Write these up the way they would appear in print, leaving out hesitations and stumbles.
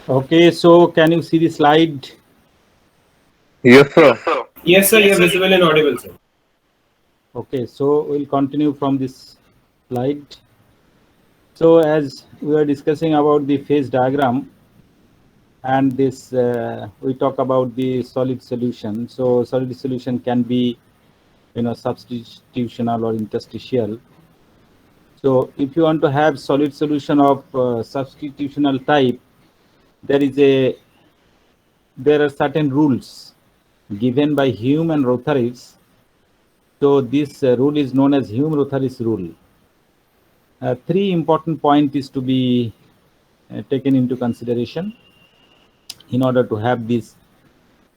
Okay, so can you see the slide? Yes, sir. Yes, sir, you're visible and audible, sir. Okay, so we'll continue from this slide. So as we are discussing about the phase diagram and this, we talk about the solid solution. So solid solution can be, substitutional or interstitial. So if you want to have solid solution of substitutional type, there is a there are certain rules given by Hume and Rotheris. So this rule is known as Hume-Rotheris rule. Three important points is to be taken into consideration in order to have this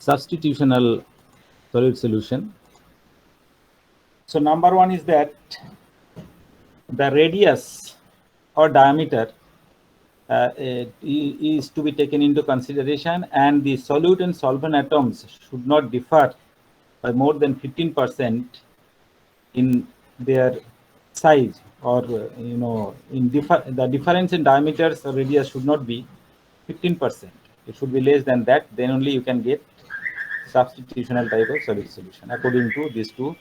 substitutional solid solution. So number one is that the radius or diameter is to be taken into consideration, and the solute and solvent atoms should not differ by more than 15% in their size, or the difference in diameters or radius should not be 15%. It should be less than that. Then only you can get substitutional type of solid solution according to these two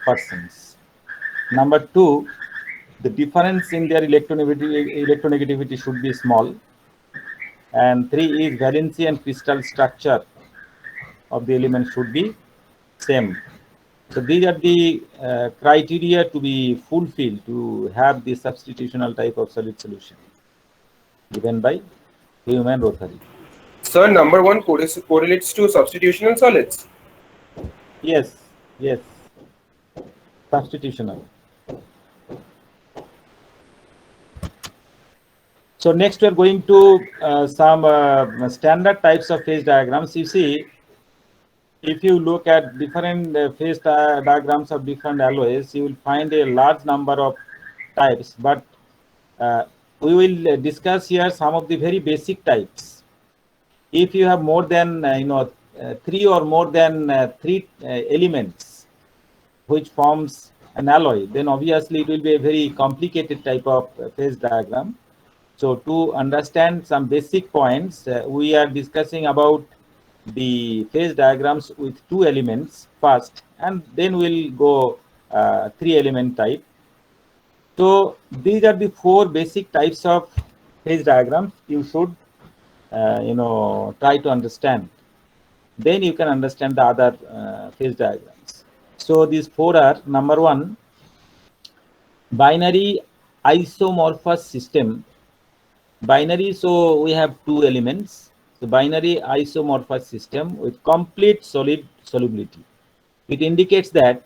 persons. Number two, the difference in their electronegativity should be small. And three is valency and crystal structure of the element should be same. So these are the criteria to be fulfilled to have the substitutional type of solid solution given by Hume and Rothery. Sir, number one correlates to substitutional solids. Yes, yes, substitutional. So next we are going to some standard types of phase diagrams. You see, if you look at different phase diagrams of different alloys, you will find a large number of types, but we will discuss here some of the very basic types. If you have more than three or more than three elements which forms an alloy, then obviously it will be a very complicated type of phase diagram. So to understand some basic points, we are discussing about the phase diagrams with two elements first, and then we'll go three element type. So these are the four basic types of phase diagrams you should try to understand. Then you can understand the other phase diagrams. So these four are: number one, binary isomorphous system. Binary, so we have two elements. So binary isomorphous system with complete solid solubility. It indicates that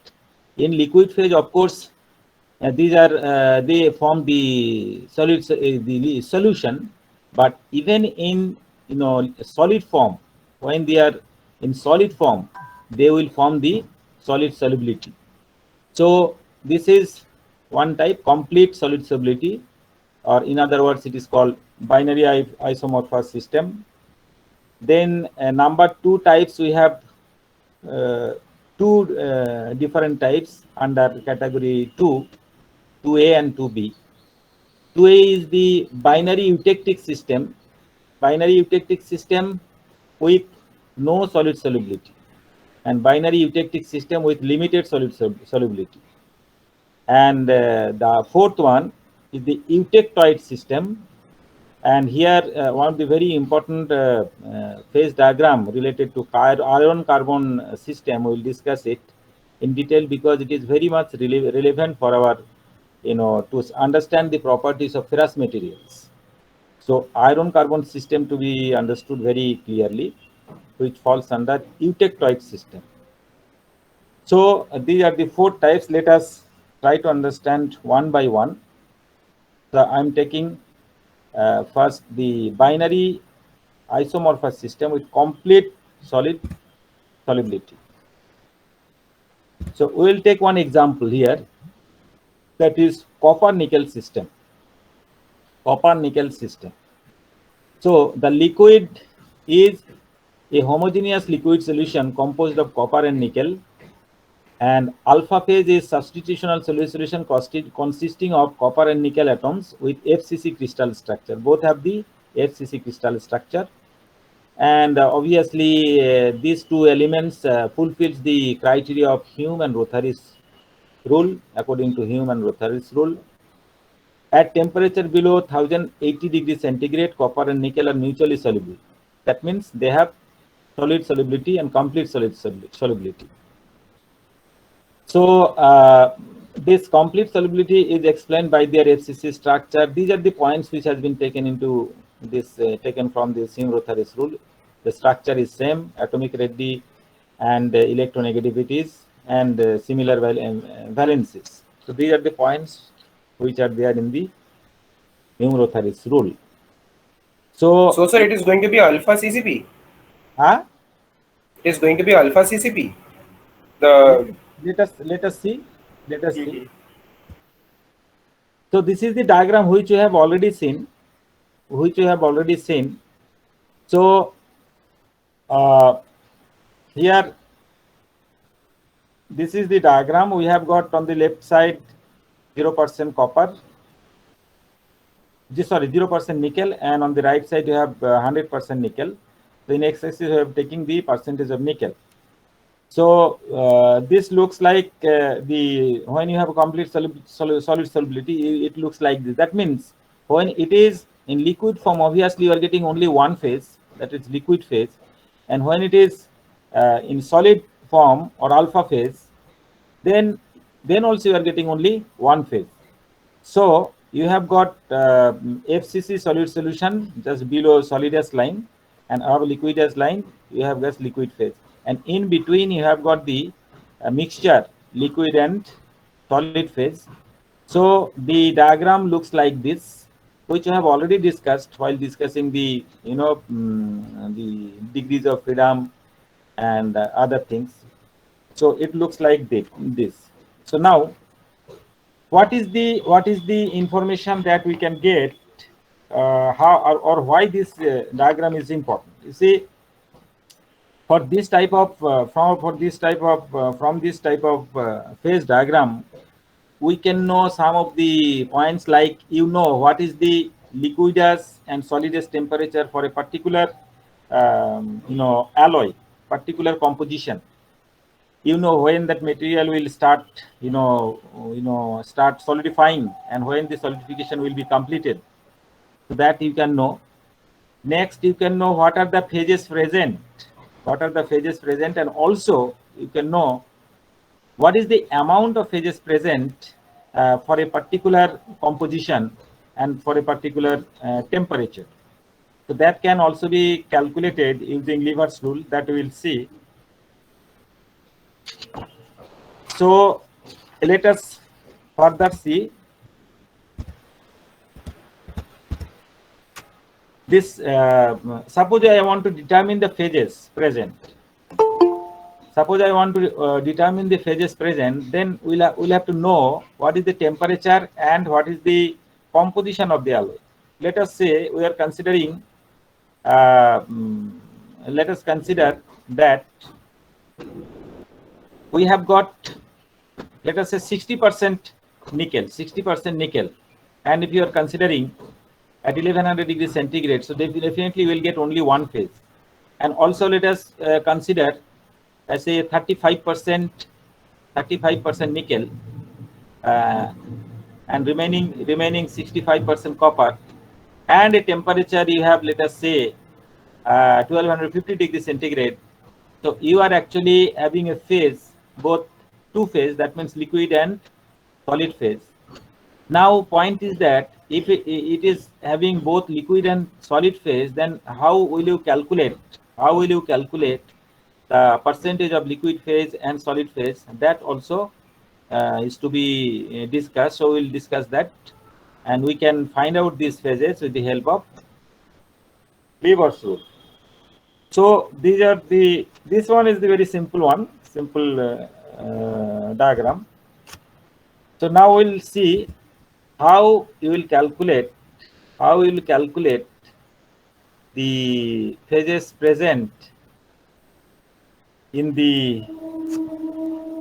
in liquid phase, of course, these are they form the solid the solution, but even in solid form, when they are in solid form, they will form the solid solubility. So this is one type, complete solid solubility, or in other words, it is called binary isomorphous system. Then number two types, we have two different types under category 2, 2A and 2B. 2A is the binary eutectic system. Binary eutectic system with no solid solubility, and binary eutectic system with limited solid solubility. And the fourth one is the eutectoid system. And here one of the very important phase diagram related to iron carbon system, we will discuss it in detail because it is very much relevant for our to understand the properties of ferrous materials. So iron carbon system to be understood very clearly, which falls under eutectoid system. So these are the four types. Let us try to understand one by one. So I'm taking first the binary isomorphous system with complete solid solubility. So we will take one example here, that is copper nickel system. Copper nickel system. So the liquid is a homogeneous liquid solution composed of copper and nickel, and alpha phase is substitutional solution consisting of copper and nickel atoms with FCC crystal structure. Both have the FCC crystal structure. And obviously, these two elements fulfills the criteria of Hume and Rothery's rule. According to Hume and Rothery's rule, at temperature below 1080 degrees centigrade, copper and nickel are mutually soluble. That means they have solid solubility and complete solid solubility. So this complete solubility is explained by their FCC structure. These are the points which has been taken into this, taken from the Hume-Rothery's rule. The structure is same, atomic radii and electronegativities and similar valencies. So these are the points which are there in the Hume-Rothery's rule. So sir, it is going to be alpha CCP. It is going to be alpha CCP. Let us see. So this is the diagram which you have already seen. So here, this is the diagram. We have got on the left side 0% copper, 0% nickel, and on the right side you have 100% nickel. So in x-axis you have taking the percentage of nickel. So this looks like when you have a complete solid solubility, it looks like this. That means when it is in liquid form, obviously you are getting only one phase, that is liquid phase, and when it is in solid form or alpha phase, then also you are getting only one phase. So you have got FCC solid solution just below solidus line, and above liquidus line you have just liquid phase, and in between you have got the mixture liquid and solid phase. So the diagram looks like this, which you have already discussed while discussing the the degrees of freedom and other things. So it looks like this. So now, what is the information that we can get? How or why this diagram is important? You see, for this type of from this type of phase diagram, we can know some of the points, like what is the liquidus and solidus temperature for a particular alloy, particular composition. When that material will start start solidifying, and when the solidification will be completed, so that you can know. Next, you can know what are the phases present, and also you can know what is the amount of phases present for a particular composition and for a particular temperature. So that can also be calculated using Lever's rule, that we will see. So let us further see this. Suppose I want to determine the phases present. Then we'll have to know what is the temperature and what is the composition of the alloy. Let us say we are considering. Let us consider that we have got, let us say, 60% nickel, and if you are considering at 1100 degrees centigrade, so definitely we will get only one phase. And also let us consider as a 35% nickel and remaining 65% copper, and a temperature you have, let us say, 1250 degrees centigrade. So you are actually having a phase, both two phase, that means liquid and solid phase. Now point is that if it is having both liquid and solid phase, then how will you calculate the percentage of liquid phase and solid phase? That also is to be discussed. So we'll discuss that, and we can find out these phases with the help of Lever's rule. So these are this one is the very simple one, diagram. So now we'll see how you will calculate the phases present in the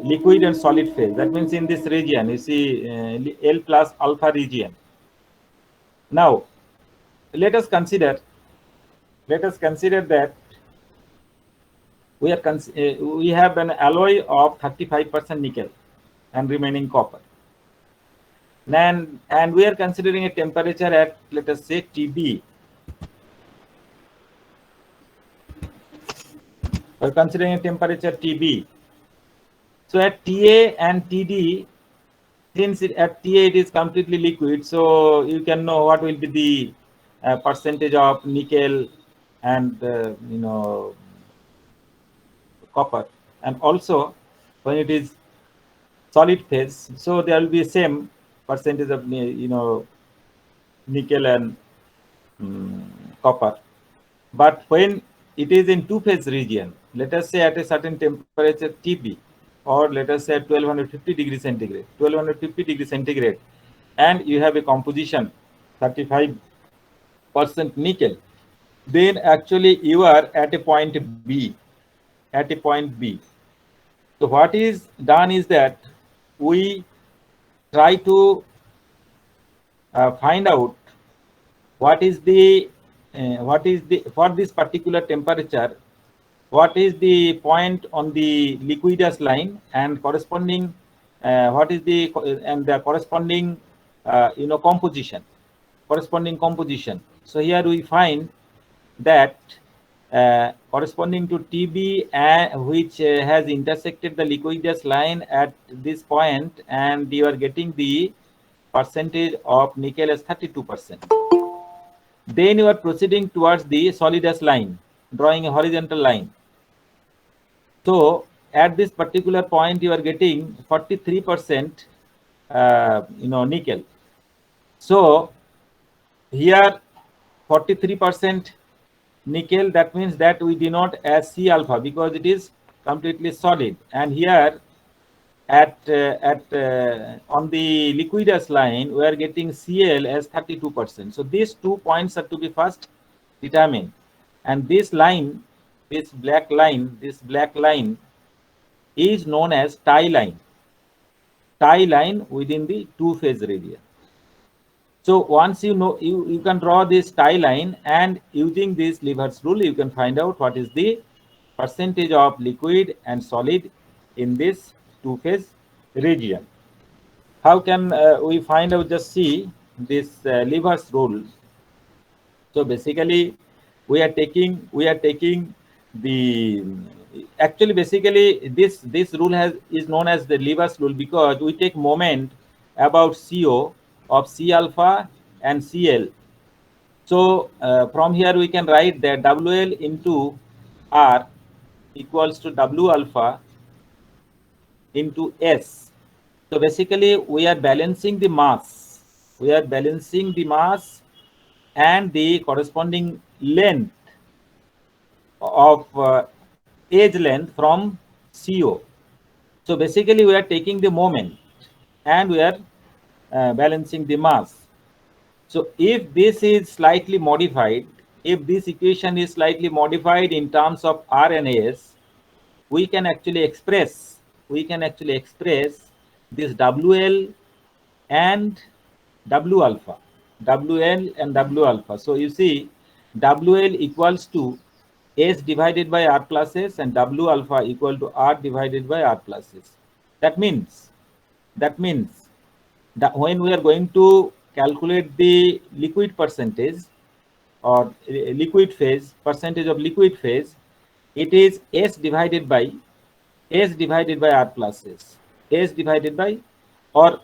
liquid and solid phase. That means in this region, you see L plus alpha region. Now, let us consider that we have an alloy of 35% nickel and remaining copper. And we are considering a temperature at, let us say, TB. We're considering a temperature TB. So at TA and TD, since at TA it is completely liquid, so you can know what will be the percentage of nickel and copper, and also when it is solid phase, so there will be same percentage of nickel and copper. But when it is in two-phase region, let us say at a certain temperature TB, or let us say at 1250 degrees centigrade, and you have a composition 35% nickel, then actually you are at a point B. So what is done is that we try to find out what is the for this particular temperature, what is the point on the liquidus line, and corresponding what is the corresponding corresponding composition. So here we find that corresponding to TB, which has intersected the liquidus line at this point, and you are getting the percentage of nickel as 32%. Then you are proceeding towards the solidus line, drawing a horizontal line. So at this particular point, you are getting 43% nickel. So here 43% nickel, that means that we denote as C alpha because it is completely solid. And here at on the liquidus line, we are getting Cl as 32%. So these 2 points are to be first determined. And this line, this black line is known as tie line within the two-phase region. So once you know, you can draw this tie line, and using this Lever's rule, you can find out what is the percentage of liquid and solid in this two-phase region. How can we find out? Just see this Lever's rule. So basically, we are taking the actually basically this rule is known as the Lever's rule because we take moment about CO of C alpha and Cl. So from here we can write that WL into R equals to W alpha into S. So basically we are balancing the mass. And the corresponding length of edge length from CO. So basically we are taking the moment and we are balancing the mass. So if this is slightly modified, if this equation is slightly modified in terms of R and S, we can actually express this WL and W alpha. So you see WL equals to S divided by R plus S, and W alpha equal to R divided by R plus S. That means that when we are going to calculate the liquid percentage or liquid phase, percentage of liquid phase, it is S divided by R plus S. S divided by, or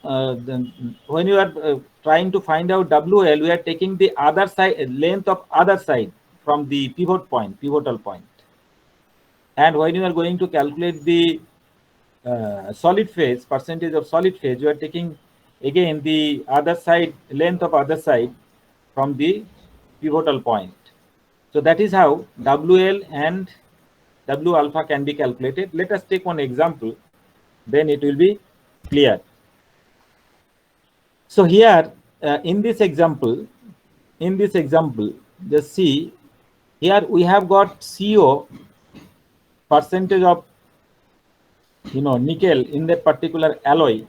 when you are trying to find out WL, we are taking the other side, length of other side from the pivotal point. And when you are going to calculate the solid phase, percentage of solid phase, you are taking again the other side, length of other side from the pivotal point. So that is how WL and W alpha can be calculated. Let us take one example, then it will be clear. So here in this example, just see, here we have got CO, percentage of nickel in that particular alloy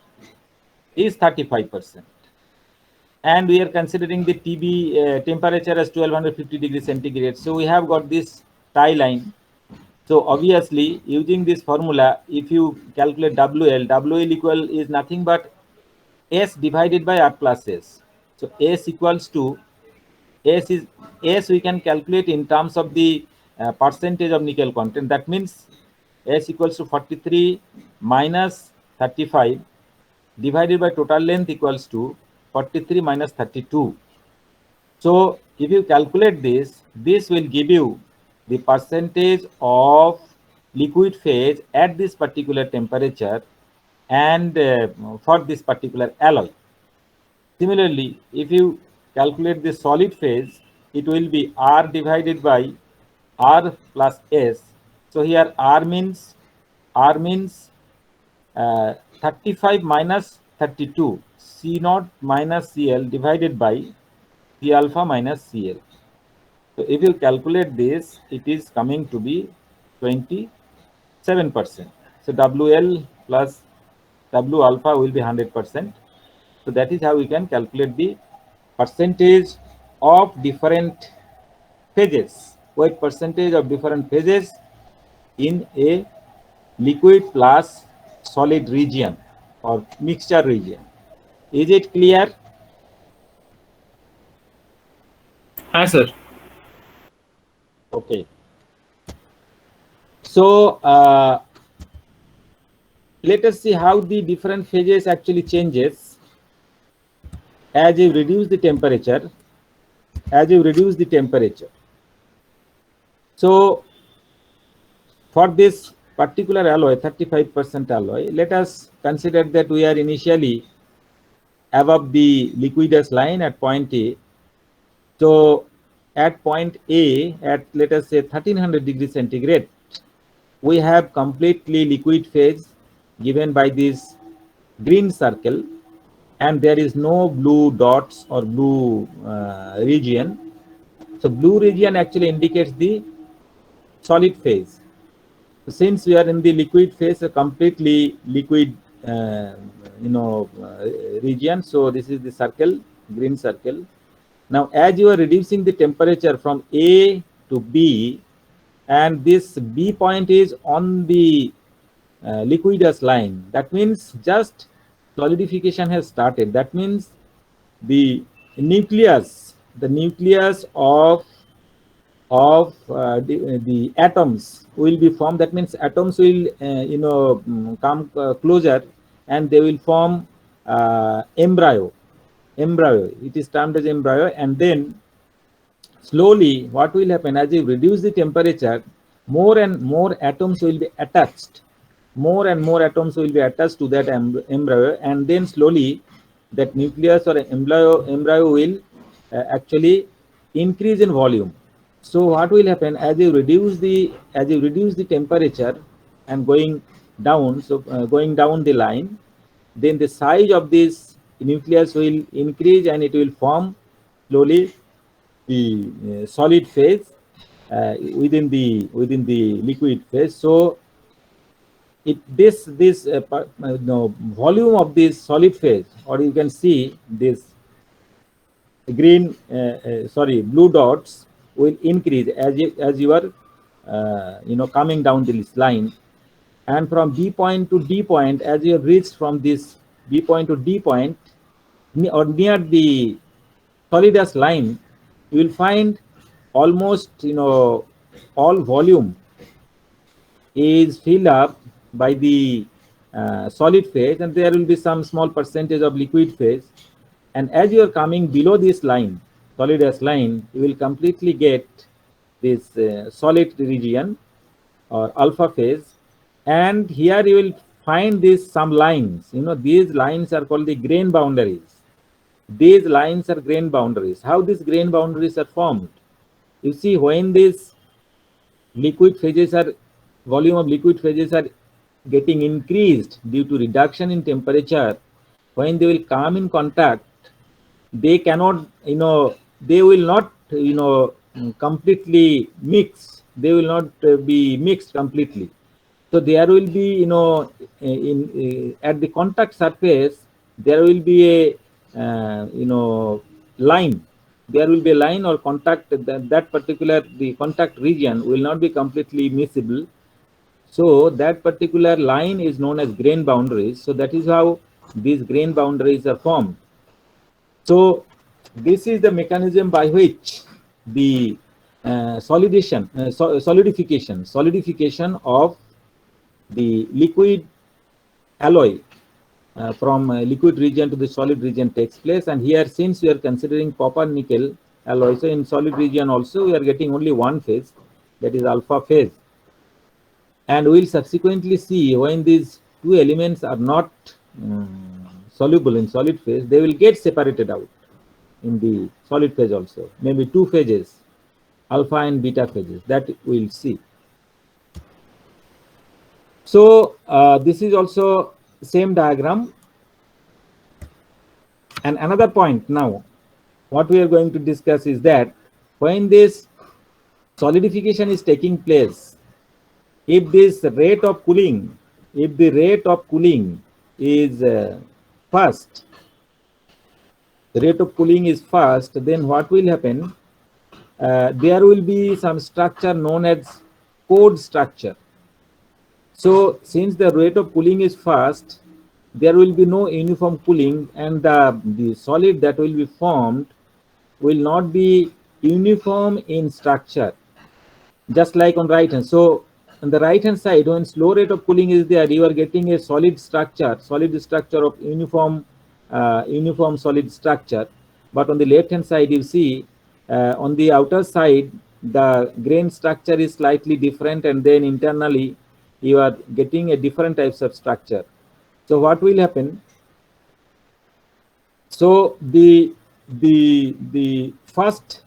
is 35%. and we are considering the TB temperature as 1250 degrees centigrade. So we have got this tie line. So obviously, using this formula, if you calculate WL equal is nothing but S divided by R plus S. So S equals to S we can calculate in terms of the percentage of nickel content. That means S equals to 43 minus 35 divided by total length equals to 43 minus 32. So if you calculate this, this will give you the percentage of liquid phase at this particular temperature and for this particular alloy. Similarly, if you calculate the solid phase, it will be R divided by R plus S. So here R means 35 minus 32, C naught minus CL divided by C alpha minus CL. So if you calculate this, it is coming to be 27%. So WL plus W alpha will be 100%. So that is how we can calculate the percentage of different phases, weight percentage of different phases in a liquid plus solid region or mixture region. Is it clear? Hi, sir. Okay. So let us see how the different phases actually changes as you reduce the temperature. So for this particular alloy, 35% alloy, let us consider that we are initially above the liquidus line at point A. So at point A, at let us say 1300 degrees centigrade, we have completely liquid phase given by this green circle, and there is no blue dots or blue region. So blue region actually indicates the solid phase. Since we are in the liquid phase, a completely liquid region, so this is the circle, green circle. Now as you are reducing the temperature from A to B, and this B point is on the liquidus line, that means just solidification has started. That means the nucleus of the atoms will be formed. That means atoms will come closer, and they will form embryo. It is termed as embryo. And then slowly what will happen, as you reduce the temperature, more and more atoms will be attached. To that embryo, and then slowly that nucleus or embryo will actually increase in volume. So what will happen, as you reduce the temperature and going down, going down the line, then the size of this nucleus will increase, and it will form slowly the solid phase within the liquid phase. So volume of this solid phase, or you can see this green blue dots will increase as you are coming down this line. And from B point to D point, as you have reached from this B point to D point, or near the solidus line, you will find almost all volume is filled up by the solid phase, and there will be some small percentage of liquid phase. And as you are coming below this line, solidus line, you will completely get this solid region or alpha phase. And here you will find some lines. These lines are called the grain boundaries. These lines are grain boundaries. How these grain boundaries are formed? You see, when these liquid phases are, volume of liquid phases are getting increased due to reduction in temperature, when they will come in contact, they cannot, they will not, completely mix. They will not be mixed completely. So there will be, at the contact surface, there will be a line. There will be a line or contact, that particular, the contact region will not be completely miscible. So that particular line is known as grain boundaries. So that is how these grain boundaries are formed. So this is the mechanism by which the solidification of the liquid alloy from liquid region to the solid region takes place. And here, since we are considering copper nickel alloy, so in solid region also we are getting only one phase, that is alpha phase. And we'll subsequently see when these two elements are not soluble in solid phase, they will get separated out in the solid phase also. Maybe two phases, alpha and beta phases, that we'll see. So this is also same diagram. And another point now, what we are going to discuss is that when this solidification is taking place, if this rate of cooling, if the rate of cooling is fast, the rate of cooling is fast, then what will happen? There will be some structure known as chord structure. So since the rate of cooling is fast, there will be no uniform cooling, and the solid that will be formed will not be uniform in structure, just like on right hand. So on the right hand side, when slow rate of cooling is there, you are getting a solid structure of uniform solid structure. But on the left hand side, you see on the outer side, the grain structure is slightly different, and then internally you are getting a different types of structure. So what will happen? So the first,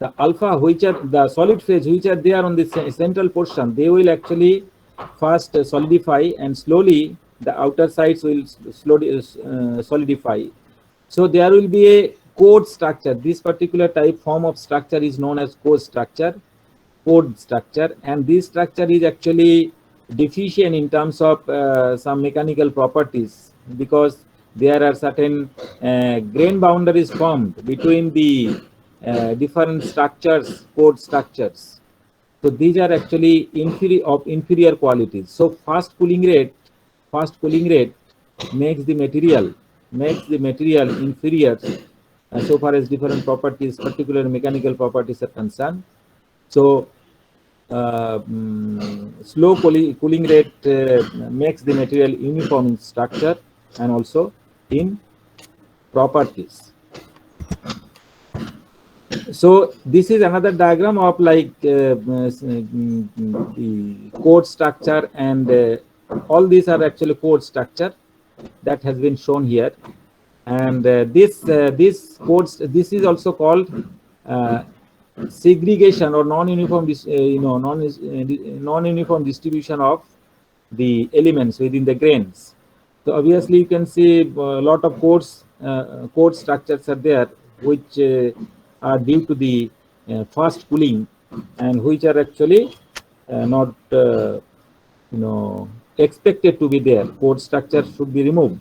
the alpha, which are the solid phase, which are there on the central portion, they will actually first solidify, and slowly the outer sides will slowly solidify. So there will be a chord structure. This particular form of structure is known as chord structure, and this structure is actually deficient in terms of some mechanical properties, because there are certain grain boundaries formed between the different structures, chord structures. So these are actually inferior qualities. So fast cooling rate makes the material inferior so far as different properties, particular mechanical properties, are concerned. So slow cooling rate makes the material uniform in structure and also in properties. So this is another diagram of like the chord structure, and all these are actually chord structure that has been shown here. And this is also called segregation or non-uniform non-uniform distribution of the elements within the grains. So obviously you can see a lot of chord structures are there, which are due to the fast cooling, and which are actually not expected to be there. Chord structure should be removed.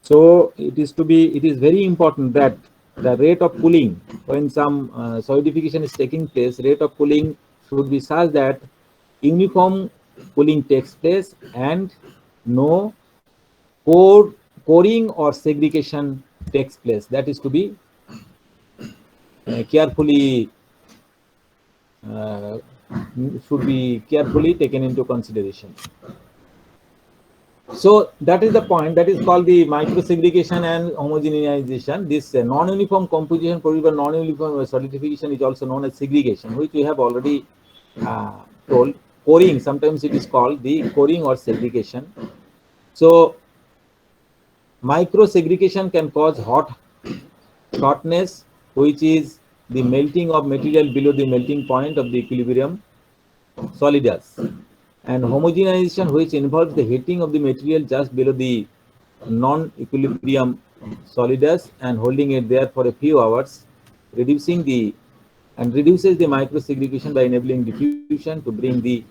So it is very important that the rate of cooling, when some solidification is taking place, rate of cooling should be such that uniform cooling takes place and no coring or segregation takes place. That is to be should be carefully taken into consideration. So that is the point, that is called the microsegregation and homogenization. This non-uniform composition produced by non-uniform solidification is also known as segregation, which we have already told. Coring, sometimes it is called the coring or segregation. So microsegregation can cause hotness, which is the melting of material below the melting point of the equilibrium solidus, and homogenization, which involves the heating of the material just below the non-equilibrium solidus and holding it there for a few hours, reduces the microsegregation by enabling diffusion to bring the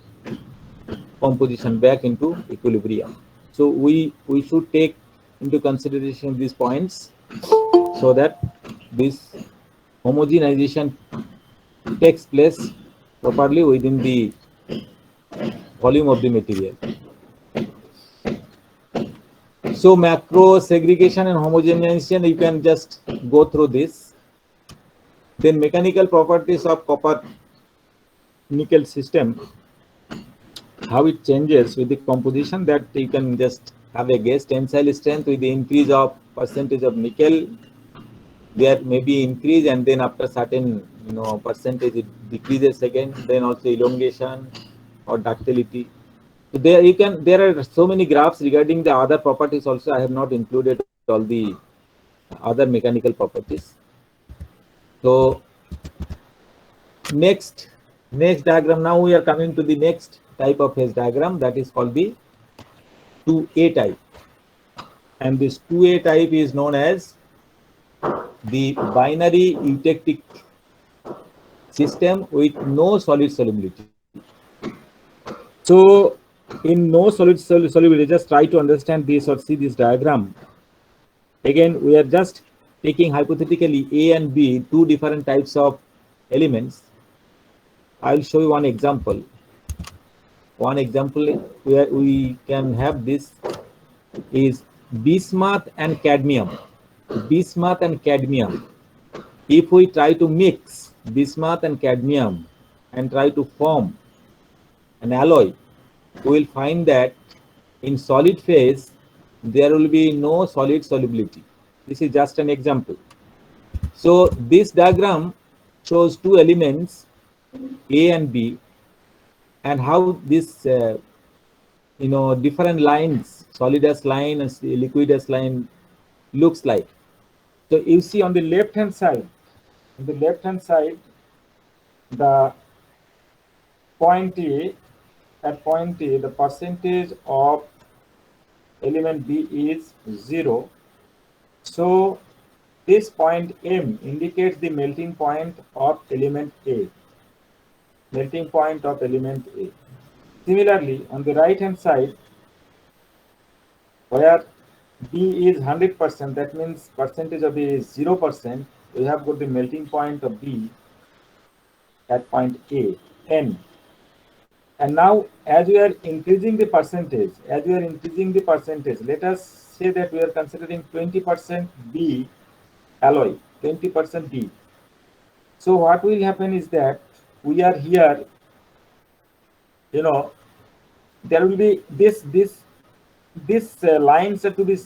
composition back into equilibrium. So we should take into consideration these points so that this homogenization takes place properly within the volume of the material. So macro segregation and homogenization, you can just go through this. Then mechanical properties of copper nickel system, how it changes with the composition, that you can just have a guess. Tensile strength with the increase of percentage of nickel, there may be increase, and then after certain percentage it decreases again. Then also elongation or ductility. So there are so many graphs regarding the other properties also. I have not included all the other mechanical properties. So next diagram, now we are coming to the next type of phase diagram, that is called the 2A type. And this 2A type is known as the binary eutectic system with no solid solubility. So in no solid solubility, just try to understand this or see this diagram. Again, we are just taking hypothetically A and B, two different types of elements. I'll show you one example. One example where we can have this is bismuth and cadmium. Bismuth and cadmium. If we try to mix bismuth and cadmium and try to form an alloy, we will find that in solid phase there will be no solid solubility. This is just an example. So this diagram shows two elements, A and B, and how this different lines, solidus line and liquidus line, looks like. So you see on the left hand side, the point A, at point A, the percentage of element B is 0. So this point M indicates the melting point of element A. Melting point of element A. Similarly, on the right hand side, where B is 100%, that means percentage of B is 0%, we have got the melting point of B at point A, N. And now, as we are increasing the percentage, let us say that we are considering 20% B alloy, 20% B. So what will happen is that we are here, there will be this lines are to be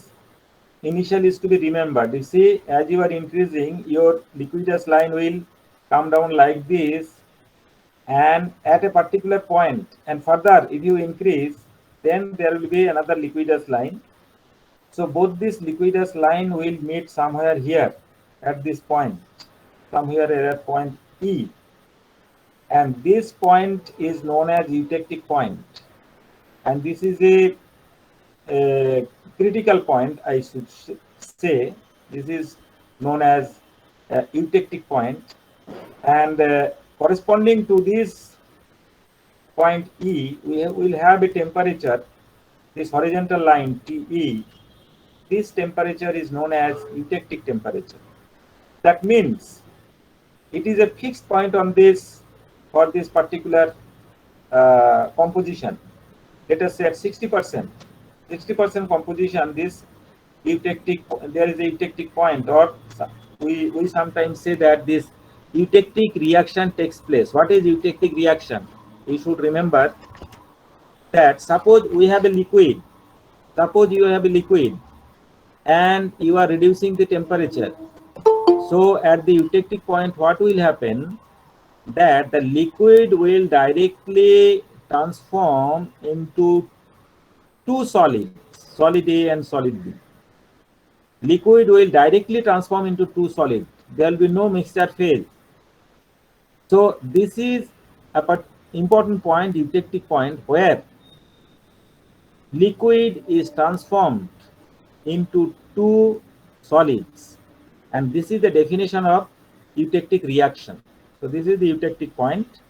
initial is to be remembered. You see, as you are increasing, your liquidus line will come down like this, and at a particular point, and further if you increase, then there will be another liquidus line. So both this liquidus line will meet somewhere here at this point, somewhere at point E, and this point is known as eutectic point, and this is a critical point, I should say. This is known as eutectic point, and corresponding to this point E, we will have a temperature, this horizontal line TE. This temperature is known as eutectic temperature. That means it is a fixed point on this, for this particular composition. Let us say at 60% composition, this eutectic, there is a eutectic point, or we sometimes say that this eutectic reaction takes place. What is eutectic reaction? You should remember that suppose we have a liquid, and you are reducing the temperature. So at the eutectic point, what will happen? That the liquid will directly transform into two solids, solid A and solid B. Liquid will directly transform into two solids. There will be no mixture phase. So this is an important point, eutectic point, where liquid is transformed into two solids, and this is the definition of eutectic reaction. So this is the eutectic point,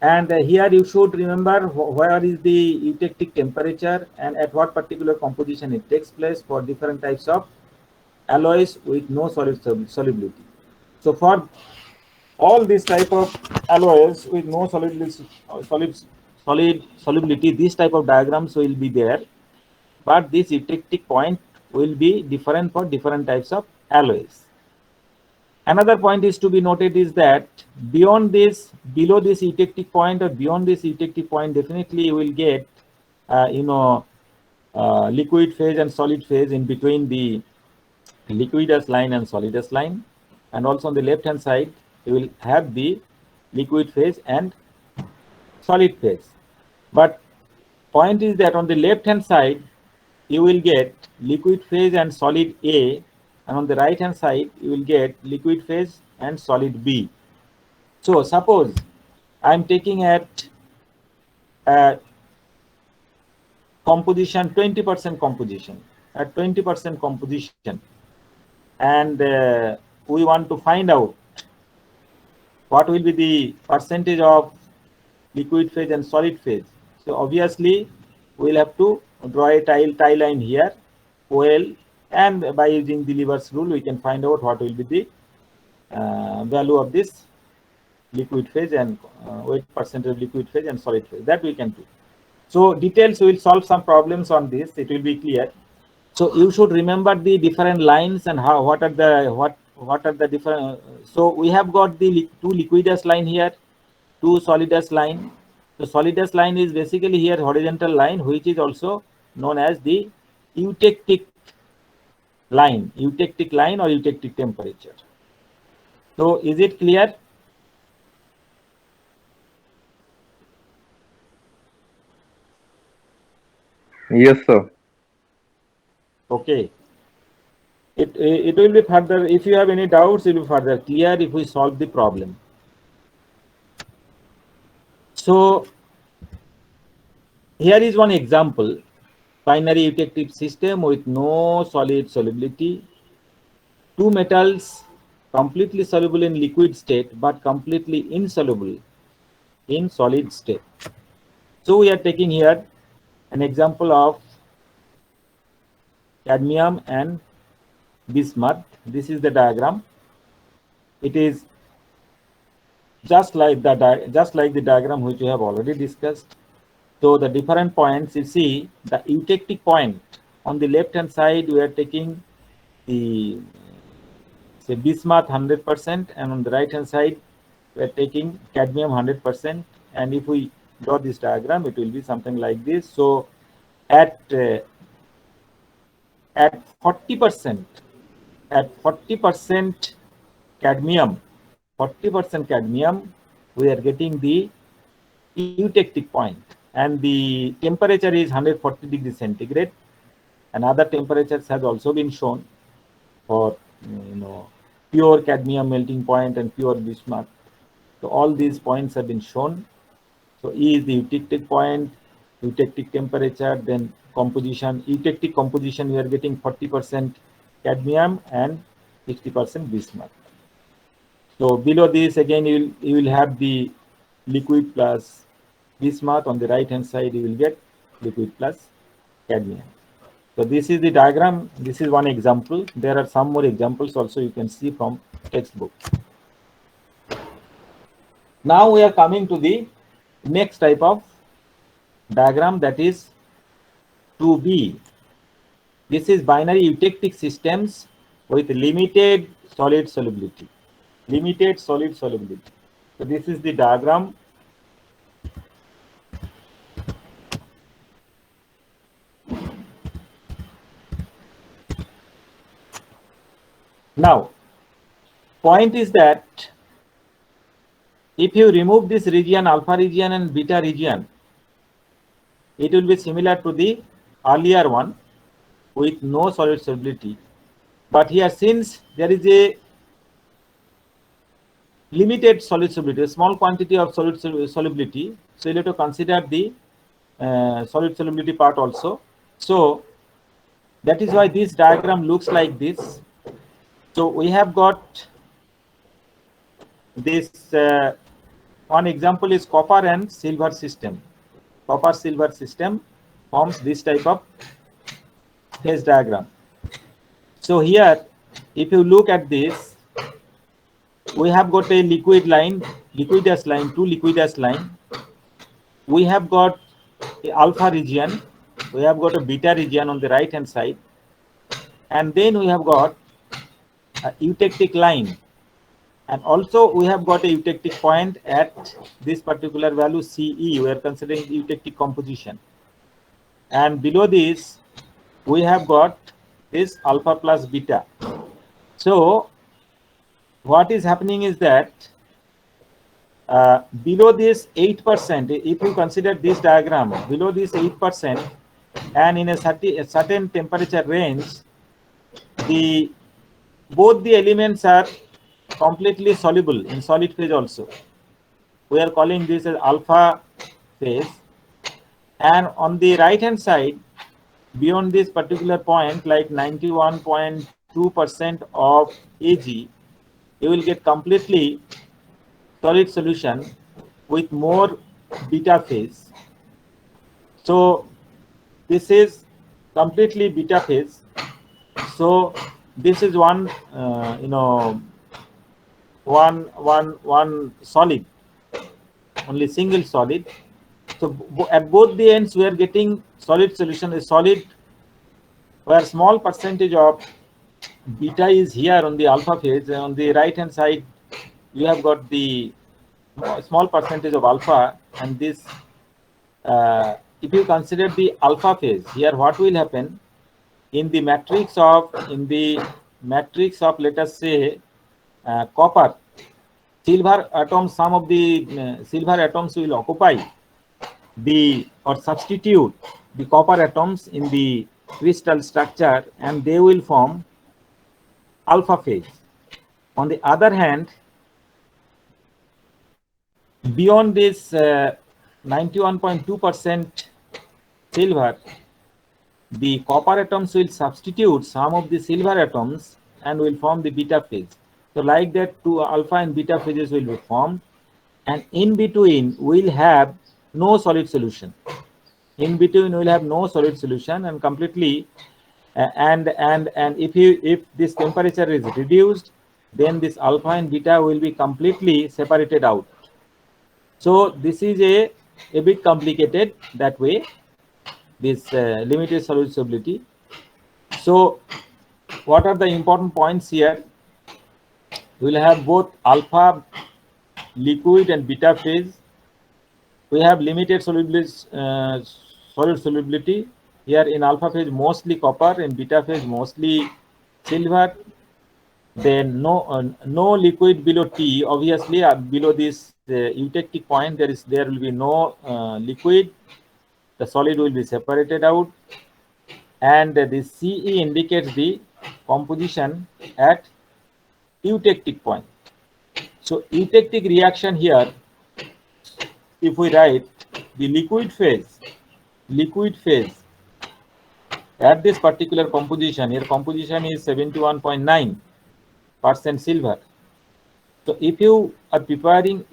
and here you should remember where is the eutectic temperature and at what particular composition it takes place for different types of alloys with no solid solubility. So for all these type of alloys with no solid solubility, this type of diagrams will be there, but this eutectic point will be different for different types of alloys. Another point is to be noted is that beyond this, below this eutectic point or beyond this eutectic point, definitely you will get, liquid phase and solid phase in between the liquidous line and solidus line, and also on the left hand side you will have the liquid phase and solid phase. But point is that on the left hand side you will get liquid phase and solid A, and on the right hand side you will get liquid phase and solid B. So suppose I am taking at composition 20% composition, at 20% composition, and we want to find out what will be the percentage of liquid phase and solid phase. So obviously we will have to draw a tie line here, OL, and by using the Lever's rule we can find out what will be the value of this liquid phase and weight percentage of liquid phase and solid phase. That we can do. So details, we will solve some problems on this, it will be clear. So you should remember the different lines and how what are the different. So we have got the two liquidous line here, two solidus line. So solidus line is basically here horizontal line, which is also known as the eutectic line or eutectic temperature. So is it clear? Yes, sir. Okay. It will be further, if you have any doubts, it will be further clear if we solve the problem. So here is one example, binary eutectic system with no solid solubility, two metals completely soluble in liquid state but completely insoluble in solid state. So we are taking here an example of cadmium and bismuth. This is the diagram. It is just like the diagram which we have already discussed. So the different points, you see the eutectic point on the left hand side we are taking the say bismuth 100%, and on the right hand side we are taking cadmium 100%. And if we draw this diagram, it will be something like this. So at 40% cadmium, we are getting the eutectic point, and the temperature is 140 degrees centigrade, and other temperatures has also been shown for pure cadmium melting point and pure bismuth. So all these points have been shown. So E is the eutectic point, eutectic temperature, then composition, eutectic composition, we are getting 40% cadmium and 60% bismuth. So below this again you will have the liquid plus bismuth. On the right hand side you will get liquid plus cadmium. So this is the diagram. This is one example. There are some more examples also you can see from textbook. Now we are coming to the next type of diagram, that is 2B. This is binary eutectic systems with limited solid solubility. So this is the diagram. Now, point is that if you remove this region, alpha region and beta region, it will be similar to the earlier one with no solid solubility. But here, since there is a limited solid solubility, a small quantity of solid solubility, so you have to consider the solid solubility part also. So that is why this diagram looks like this. So we have got this one example is copper and silver system. Copper silver system forms this type of phase diagram. So here if you look at this, we have got a liquid line, liquidus line, two liquidus line. We have got a alpha region, we have got a beta region on the right hand side, and then we have got a eutectic line, and also we have got a eutectic point at this particular value CE. We are considering the eutectic composition, and below this we have got this alpha plus beta. So what is happening is that below this 8%, if you consider this diagram, below this 8%, and in a certain temperature range, both the elements are completely soluble in solid phase also. We are calling this as alpha phase. And on the right hand side, beyond this particular point, like 91.2% of Ag, you will get completely solid solution with more beta phase. So this is completely beta phase. So this is one one solid, only single solid. So at both the ends we are getting solid solution, a solid where small percentage of beta is here on the alpha phase. On the right hand side you have got the small percentage of alpha, and this if you consider the alpha phase, here what will happen in the matrix of let us say copper, silver atoms, some of the silver atoms will occupy or substitute the copper atoms in the crystal structure, and they will form alpha phase. On the other hand, beyond this 91.2% silver, the copper atoms will substitute some of the silver atoms and will form the beta phase. So like that, two alpha and beta phases will be formed, and in between we'll have no solid solution. In between we'll have no solid solution, and completely and if this temperature is reduced, then this alpha and beta will be completely separated out. So this is a bit complicated that way, this limited solubility. So what are the important points here? We will have both alpha liquid and beta phase. We have limited solubility, solid solubility. Here in alpha phase mostly copper, in beta phase mostly silver. Then no liquid below T. Obviously, below this eutectic point, there will be no liquid. The solid will be separated out, and the CE indicates the composition at eutectic point. So eutectic reaction here, if we write the liquid phase at this particular composition, here composition is 71.9% silver. So if you are preparing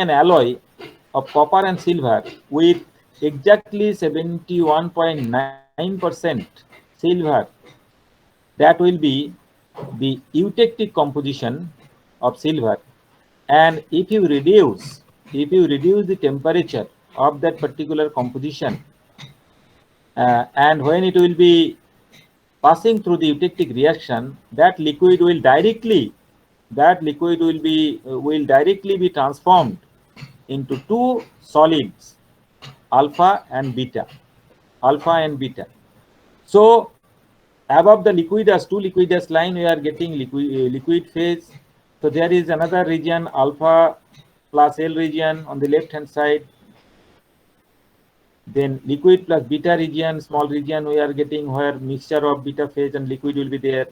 an alloy of copper and silver with exactly 71.9% silver, that will be the eutectic composition of silver. And if you reduce the temperature of that particular composition, and when it will be passing through the eutectic reaction, that liquid will directly be transformed into two solids, alpha and beta. So above the liquidus, two liquidus line, we are getting liquid phase. So there is another region, alpha plus L region on the left hand side. Then liquid plus beta region, small region, we are getting where mixture of beta phase and liquid will be there.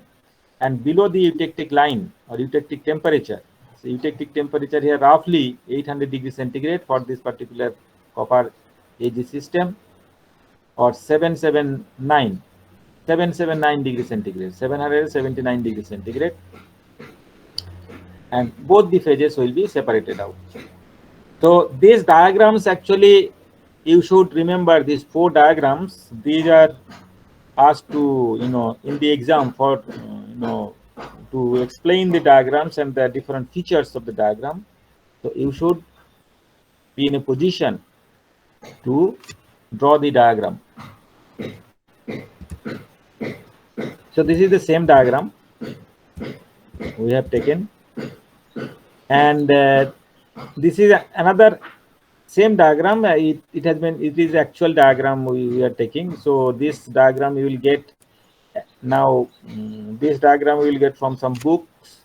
And below the eutectic line or eutectic temperature, so eutectic temperature here roughly 800 degrees centigrade for this particular copper Ag system, or 779 degrees centigrade, 779 degrees centigrade, and both the phases will be separated out. So these diagrams, actually you should remember these four diagrams. These are asked to, in the exam for, to explain the diagrams and the different features of the diagram. So you should be in a position to draw the diagram. So this is the same diagram we have taken, and this is another same diagram. It is actual diagram we are taking. So this diagram you will get now. This diagram we will get from some books.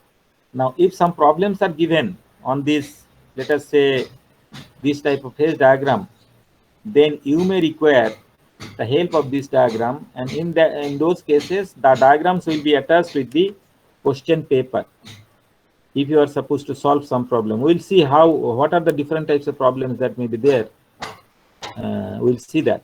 Now, if some problems are given on this, let us say this type of phase diagram, then you may require the help of this diagram, and in those cases the diagrams will be attached with the question paper if you are supposed to solve some problem. We'll see what are the different types of problems that may be there. We'll see that.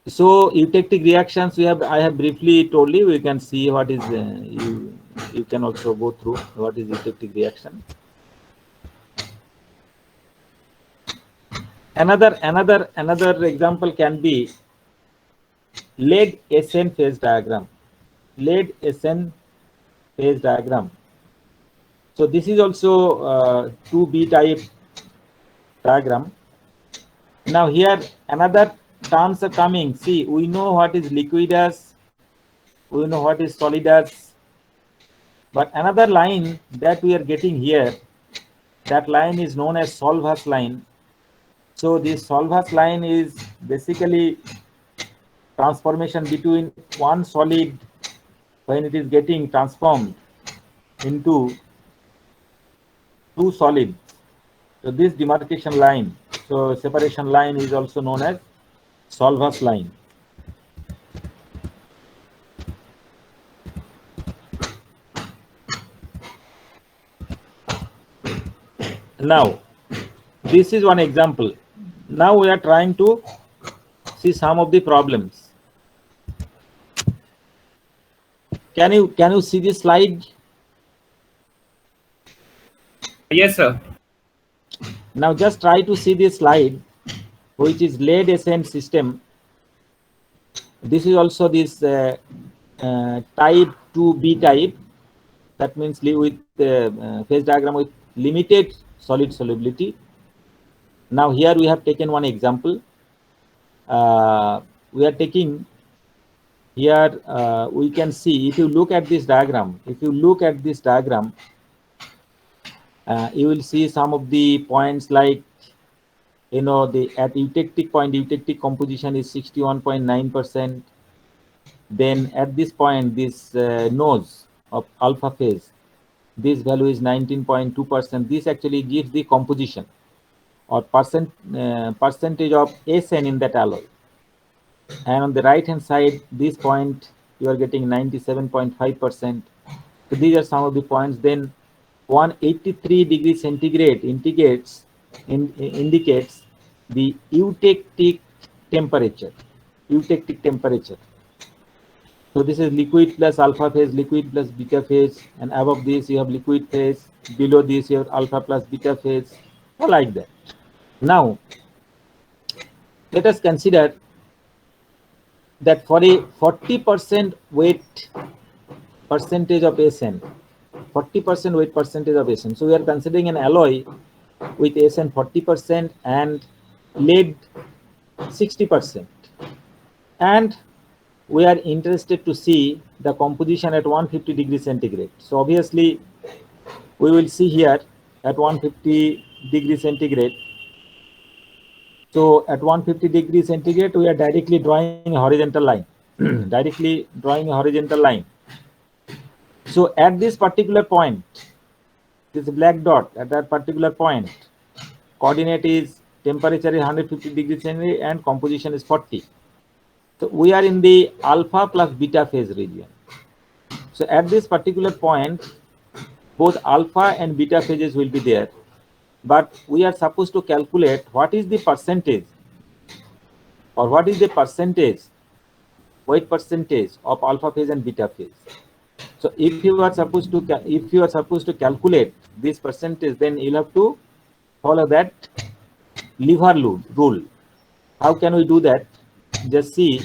So eutectic reactions I have briefly told you. We can see what is you can also go through what is eutectic reaction. Another example can be lead-SN phase diagram. Lead-SN phase diagram. So this is also 2B type diagram. Now here another terms are coming. See, we know what is liquidus, we know what is solidus, but another line that we are getting here, that line is known as solvus line. So this solvus line is basically transformation between one solid when it is getting transformed into two solids. So this demarcation line, so separation line, is also known as solvus line. Now, this is one example. Now we are trying to see some of the problems. Can you see this slide? Yes, sir. Now just try to see this slide, which is lead-SN system. This is also this type 2B type. That means with phase diagram with limited solid solubility. Now here we have taken one example. We are taking here, we can see, if you look at this diagram, you will see some of the points like, at eutectic point, eutectic composition is 61.9%. Then at this point, this nose of alpha phase, this value is 19.2%. This actually gives the composition or percentage of SN in that alloy. And on the right hand side, this point you are getting 97.5%. So these are some of the points. Then 183 degrees centigrade indicates the eutectic temperature. So this is liquid plus alpha phase, liquid plus beta phase, and above this you have liquid phase, below this you have alpha plus beta phase, or like that. Now, let us consider that for a 40% weight percentage of SN, 40% weight percentage of SN. So we are considering an alloy with SN 40% and lead 60%. And we are interested to see the composition at 150 degrees centigrade. So obviously, we will see here at 150 degrees centigrade. So at 150 degrees centigrade, we are directly drawing a horizontal line. So at this particular point, this black dot, at that particular point, coordinate is temperature is 150 degrees centigrade and composition is 40. So we are in the alpha plus beta phase region. So at this particular point, both alpha and beta phases will be there. But we are supposed to calculate what is the percentage, or what is the percentage, weight percentage of alpha phase and beta phase. So if you are supposed to calculate this percentage, then you'll have to follow that lever rule. How can we do that? Just see,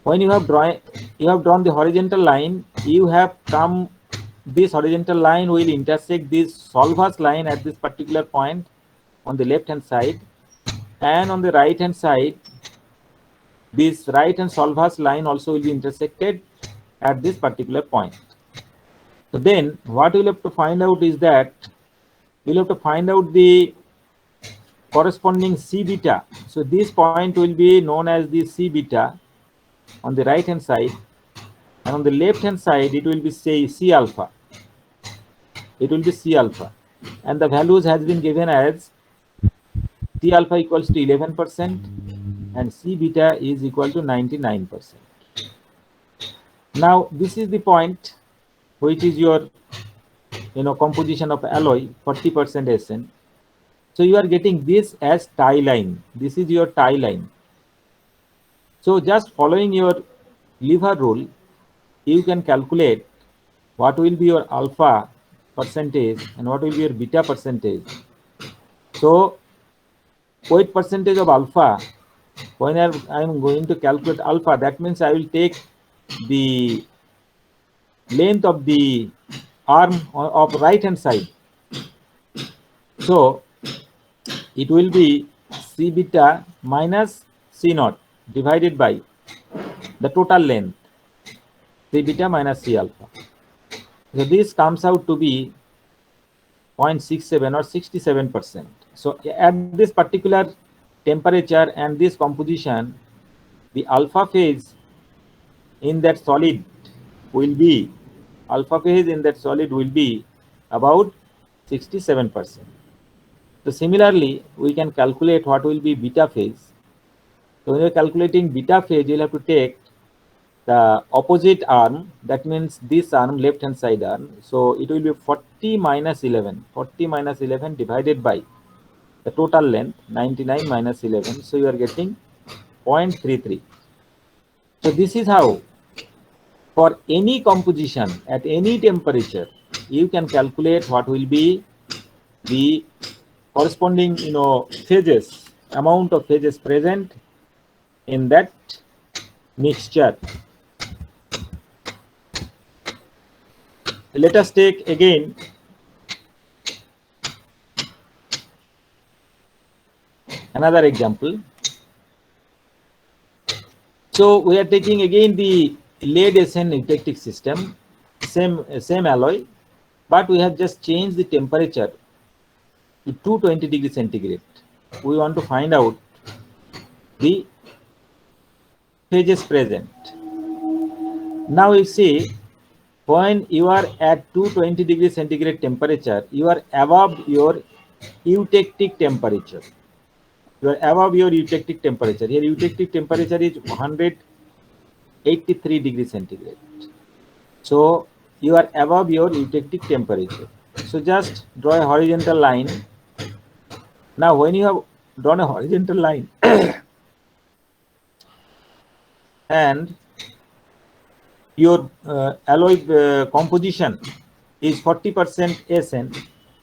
when you have drawn the horizontal line, you have come, this horizontal line will intersect this solver's line at this particular point on the left hand side, and on the right hand side this right hand solver's line also will be intersected at this particular point. So then what we'll have to find out is that we'll have to find out the corresponding C beta. So this point will be known as the C beta on the right hand side, and on the left hand side it will be, say, C alpha. It will be C alpha, and the values has been given as C alpha equals to 11% and C beta is equal to 99%. Now this is the point which is your composition of alloy 40% SN. So you are getting this as tie line. This is your tie line. So just following your lever rule, you can calculate what will be your alpha percentage and what will be your beta percentage. So weight percentage of alpha, when I am going to calculate alpha, that means I will take the length of the arm of right hand side. So it will be C beta minus C naught divided by the total length, C beta minus C alpha. So this comes out to be 0.67 or 67%. So at this particular temperature and this composition, the alpha phase in that solid will be about 67%. So similarly, we can calculate what will be beta phase. So when you are calculating beta phase, you will have to take the opposite arm, that means this arm, left hand side arm. So it will be 40 minus 11 divided by the total length, 99 minus 11. So you are getting 0.33. So this is how, for any composition at any temperature, you can calculate what will be the corresponding phases, amount of phases present in that mixture. Let us take again another example. So we are taking again the lead SN eutectic system, same alloy, but we have just changed the temperature to 220 degrees centigrade. We want to find out the phases present. Now you see, when you are at 220 degrees centigrade temperature, you are above your eutectic temperature. You are above your eutectic temperature. Here eutectic temperature is 183 degrees centigrade. So you are above your eutectic temperature. So just draw a horizontal line. Now when you have drawn a horizontal line and your alloy composition is 40% SN,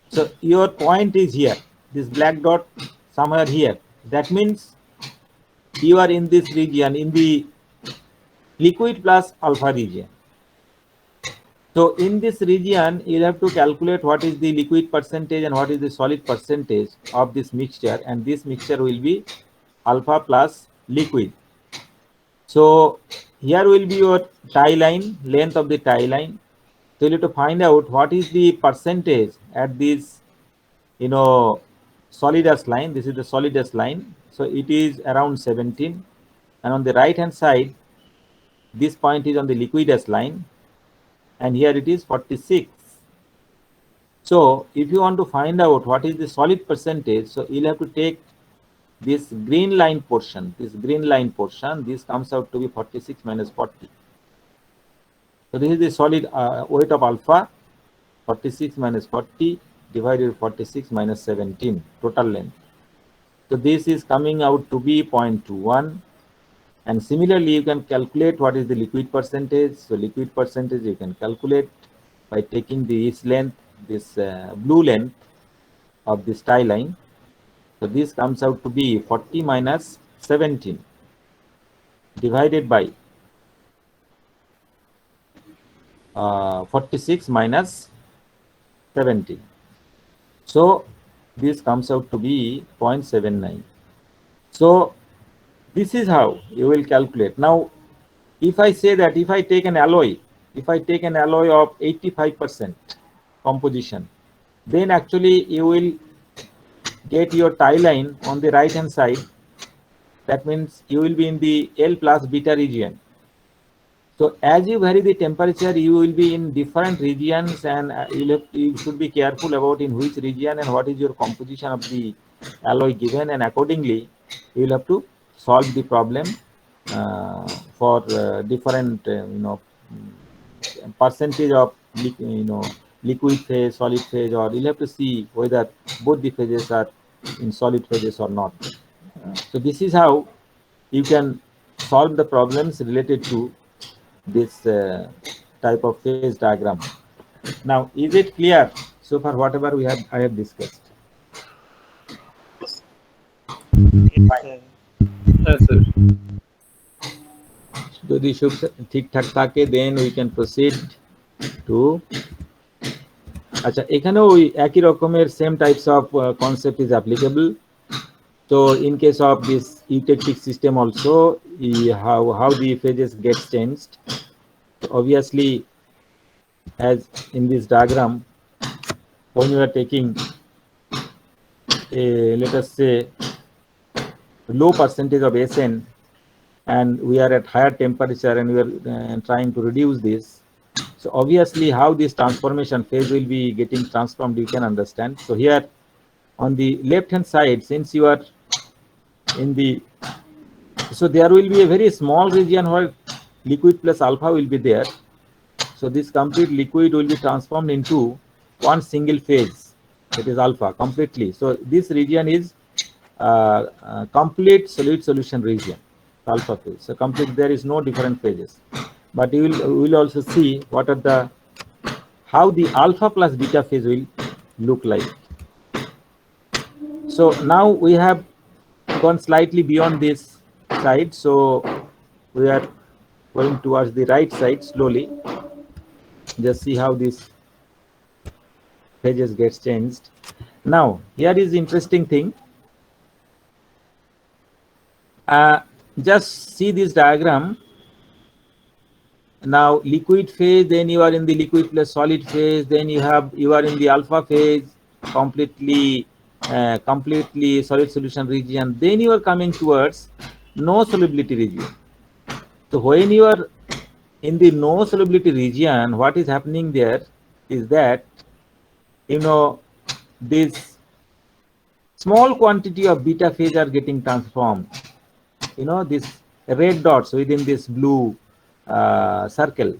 so your point is here, this black dot somewhere here. That means you are in this region, in the liquid plus alpha region. So in this region, you'll have to calculate what is the liquid percentage and what is the solid percentage of this mixture, and this mixture will be alpha plus liquid. So here will be your tie line, length of the tie line. So you have to find out what is the percentage at this, solidus line. This is the solidus line. So it is around 17. And on the right hand side, this point is on the liquidus line. And here it is 46. So if you want to find out what is the solid percentage, so you'll have to take this green line portion, this comes out to be 46 minus 40. So this is the solid weight of alpha, 46 minus 40 divided by 46 minus 17, total length. So this is coming out to be 0.21. And similarly, you can calculate what is the liquid percentage. So liquid percentage you can calculate by taking this length, this blue length of this tie line. So this comes out to be 40 minus 17 divided by 46 minus 17. So this comes out to be 0.79. So this is how you will calculate. Now, if I say that if I take an alloy of 85% composition, then actually you will get your tie line on the right hand side. That means you will be in the L plus beta region. So as you vary the temperature, you will be in different regions, and you should be careful about in which region and what is your composition of the alloy given, and accordingly you will have to solve the problem for different percentage of liquid phase, solid phase, or you'll have to see whether both the phases are in solid phases or not. So this is how you can solve the problems related to this type of phase diagram. Now, is it clear so far whatever I have discussed? Yes, sir. যদি সব ঠিকঠাক থাকে then we can proceed to আচ্ছা এখানেও ওই একই রকমের same types of concept is applicable. So in case of this eutectic system also, how the phases get changed. So obviously, as in this diagram, when you are taking a, let us say, low percentage of SN, and we are at higher temperature and we are trying to reduce this. So obviously how this transformation phase will be getting transformed, you can understand. So here on the left hand side, since you are in the, so there will be a very small region where liquid plus alpha will be there. So this complete liquid will be transformed into one single phase, that is alpha completely. So this region is complete solid solution region, alpha phase. So complete, there is no different phases. But you will also see what are the, how the alpha plus beta phase will look like. So now we have gone slightly beyond this side. So we are going towards the right side slowly. Just see how this phases gets changed. Now here is the interesting thing. Just see this diagram. Now liquid phase, then you are in the liquid plus solid phase, then you are in the alpha phase, completely solid solution region, then you are coming towards no solubility region. So when you are in the no solubility region, what is happening there is that this small quantity of beta phase are getting transformed. This red dots within this blue circle,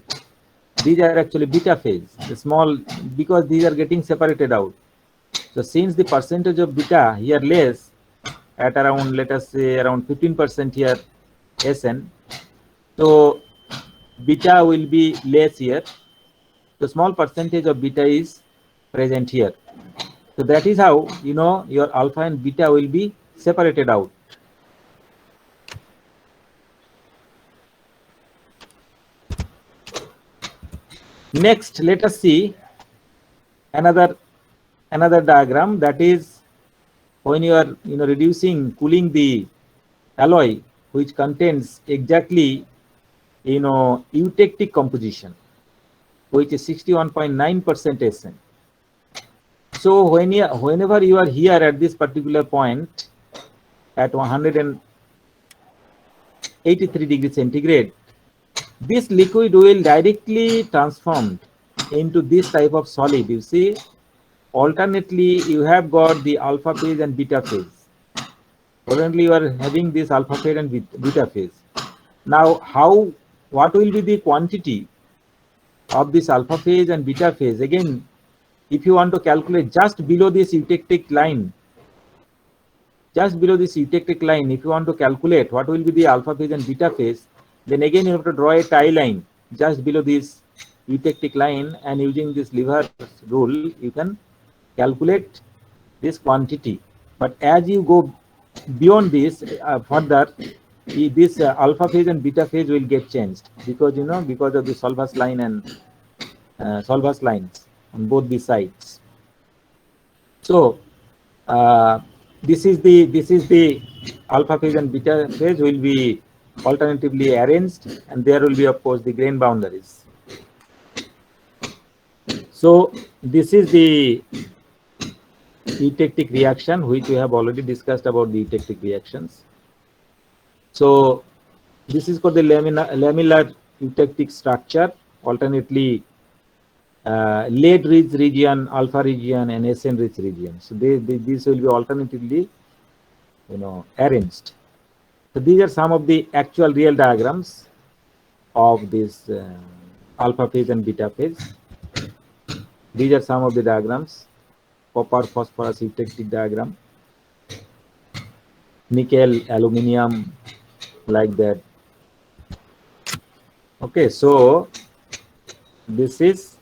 these are actually beta phase, the small, because these are getting separated out. So since the percentage of beta here less at around, let us say around 15% here SN, so beta will be less here. The small percentage of beta is present here. So that is how your alpha and beta will be separated out. Next, let us see another diagram, that is when you are cooling the alloy which contains exactly eutectic composition, which is 61.9% SN. So whenever you are here at this particular point at 183 degrees centigrade, this liquid will directly transformed into this type of solid. You see, alternately you have got the alpha phase and beta phase. Currently you are having this alpha phase and beta phase. Now what will be the quantity of this alpha phase and beta phase? Again, if you want to calculate just below this eutectic line, if you want to calculate what will be the alpha phase and beta phase, then again you have to draw a tie line just below this eutectic line, and using this lever rule you can calculate this quantity But as you go beyond this, further, this alpha phase and beta phase will get changed, because because of the solvus line and solvus lines on both the sides. So this is the alpha phase and beta phase will be alternatively arranged, and there will be, of course, the grain boundaries. So this is the eutectic reaction, which we have already discussed about the eutectic reactions. So this is called the lamellar eutectic structure, alternately lead rich region, alpha region, and SN rich region. So these will be alternatively arranged. So these are some of the actual real diagrams of this alpha phase and beta phase. These are some of the diagrams: copper phosphorus eutectic diagram, nickel aluminium, like that. Okay, so this is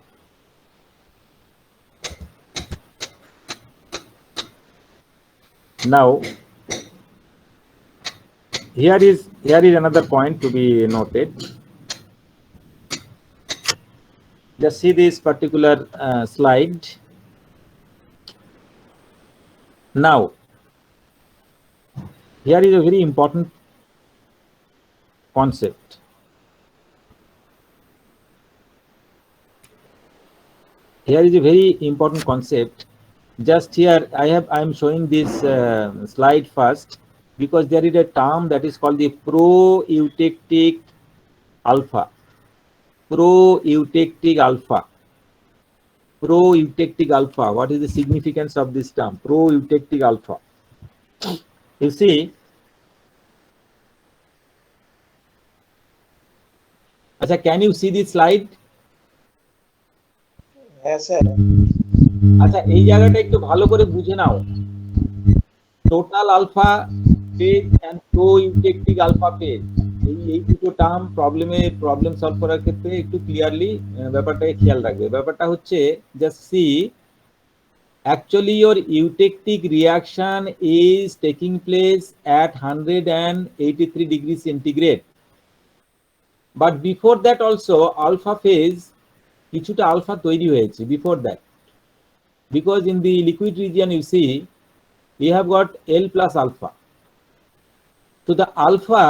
now. Here is another point to be noted. Just see this particular slide. Now, here is a very important concept. Here is a very important concept. Just here, I am showing this slide first, because there is a term that is called the pro-eutectic alpha. Pro-eutectic alpha. Pro-eutectic alpha. What is the significance of this term? Pro-eutectic alpha. You see, Acha, can you see this slide? Yes, sir. আচ্ছা, এই জায়গাটা একটু ভালো করে বুঝে নাও। Total alpha phase and proeutectic alpha phase, এই দুটো টার্ম প্রবলেম সলভ করার ক্ষেত্রে একটু ক্লিয়ারলি ব্যাপারটাকে খেয়াল রাখবে। ব্যাপারটা হচ্ছে, just see, actually your eutectic reaction is taking place at 183 degrees centigrade, but before that also alpha phase কিছুটা আলফা তৈরি হয়েছে before that, because in the liquid region you see we have got L plus alpha. So the alpha,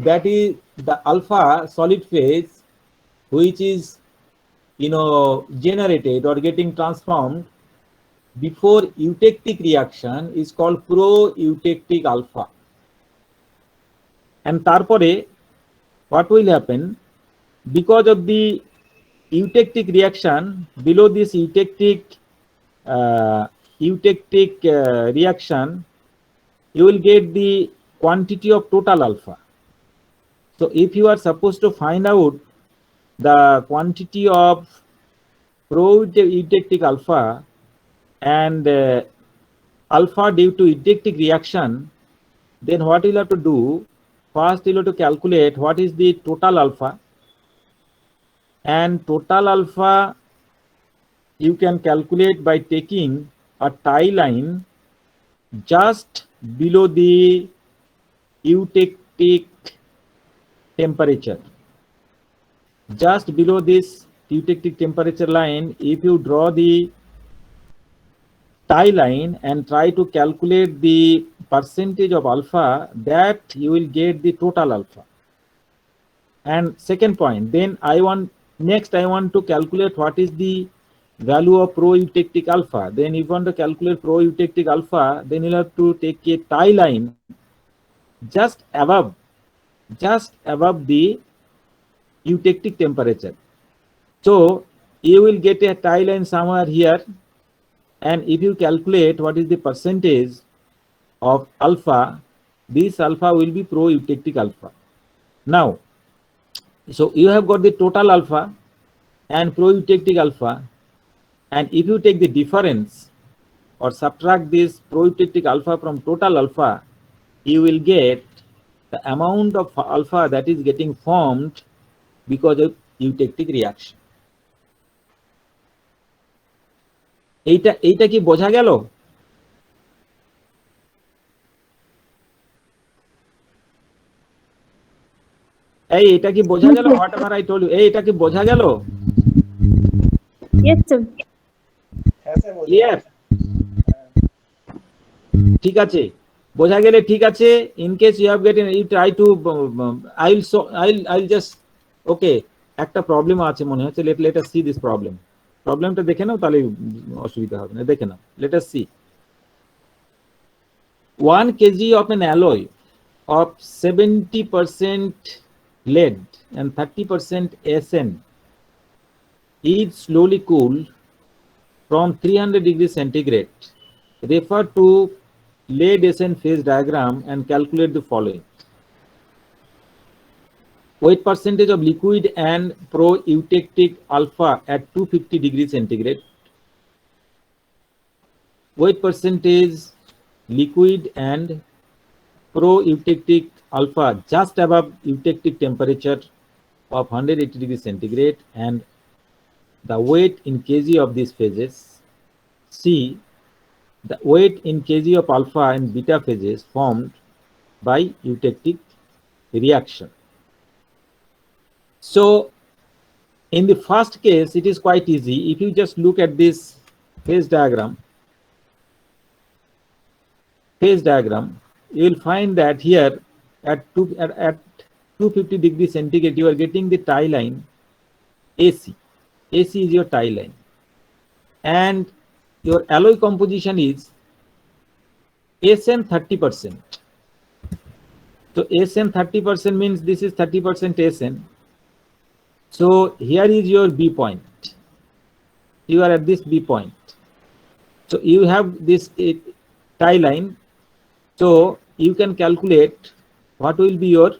that is the alpha solid phase, which is generated or getting transformed before eutectic reaction, is called pro-eutectic alpha. And tarpore what will happen, because of the eutectic reaction, below this eutectic reaction, you will get the quantity of total alpha. So if you are supposed to find out the quantity of pro-eutectic alpha and alpha due to eutectic reaction, then what you will have to do, first you will have to calculate what is the total alpha, and total alpha you can calculate by taking a tie line just below the eutectic temperature. Just below this eutectic temperature line, if you draw the tie line and try to calculate the percentage of alpha, that you will get the total alpha. And second point, then I want to calculate what is the value of pro-eutectic alpha. Then if you want to calculate pro-eutectic alpha, then you'll have to take a tie line just above the eutectic temperature. So you will get a tie line somewhere here, and if you calculate what is the percentage of alpha, this alpha will be pro-eutectic alpha. Now, so you have got the total alpha and pro-eutectic alpha, and if you take the difference or subtract this pro-eutectic alpha from total alpha, you will get the amount of alpha that is getting formed because of eutectic reaction. এইটা কি বোঝা গেল? এই এটা কি বোঝা গেল? Whatever I told you, এই এটা কি বোঝা গেল? Yes, sir. ক্লিয়ার? ঠিক আছে, বোঝা গেলে ঠিক আছে। In case you have gotten, you try to, I will just, okay, একটা প্রবলেম আছে মনে হচ্ছে। লেট আস সি দিস প্রবলেমটা দেখে নাও, তাহলে অসুবিধা হবে না। দেখে নাও, let us see. 1 kg of an alloy of 70% lead and 30% SN is slowly cooled from 300 degrees centigrade. Refer to lead SN phase diagram and calculate the following. Weight percentage of liquid and pro-eutectic alpha at 250 degrees centigrade. Weight percentage liquid and pro-eutectic alpha just above eutectic temperature of 180 degrees centigrade, and the weight in kg of these phases. C, the weight in kg of alpha and beta phases formed by eutectic reaction. So in the first case, it is quite easy. If you just look at this phase diagram, you will find that here at 250 degrees centigrade, you are getting the tie line AC. AC is your tie line, and your alloy composition is SN 30%. So SN 30% means this is 30% SN. So here is your B point. You are at this B point. So you have this tie line. So you can calculate what will be your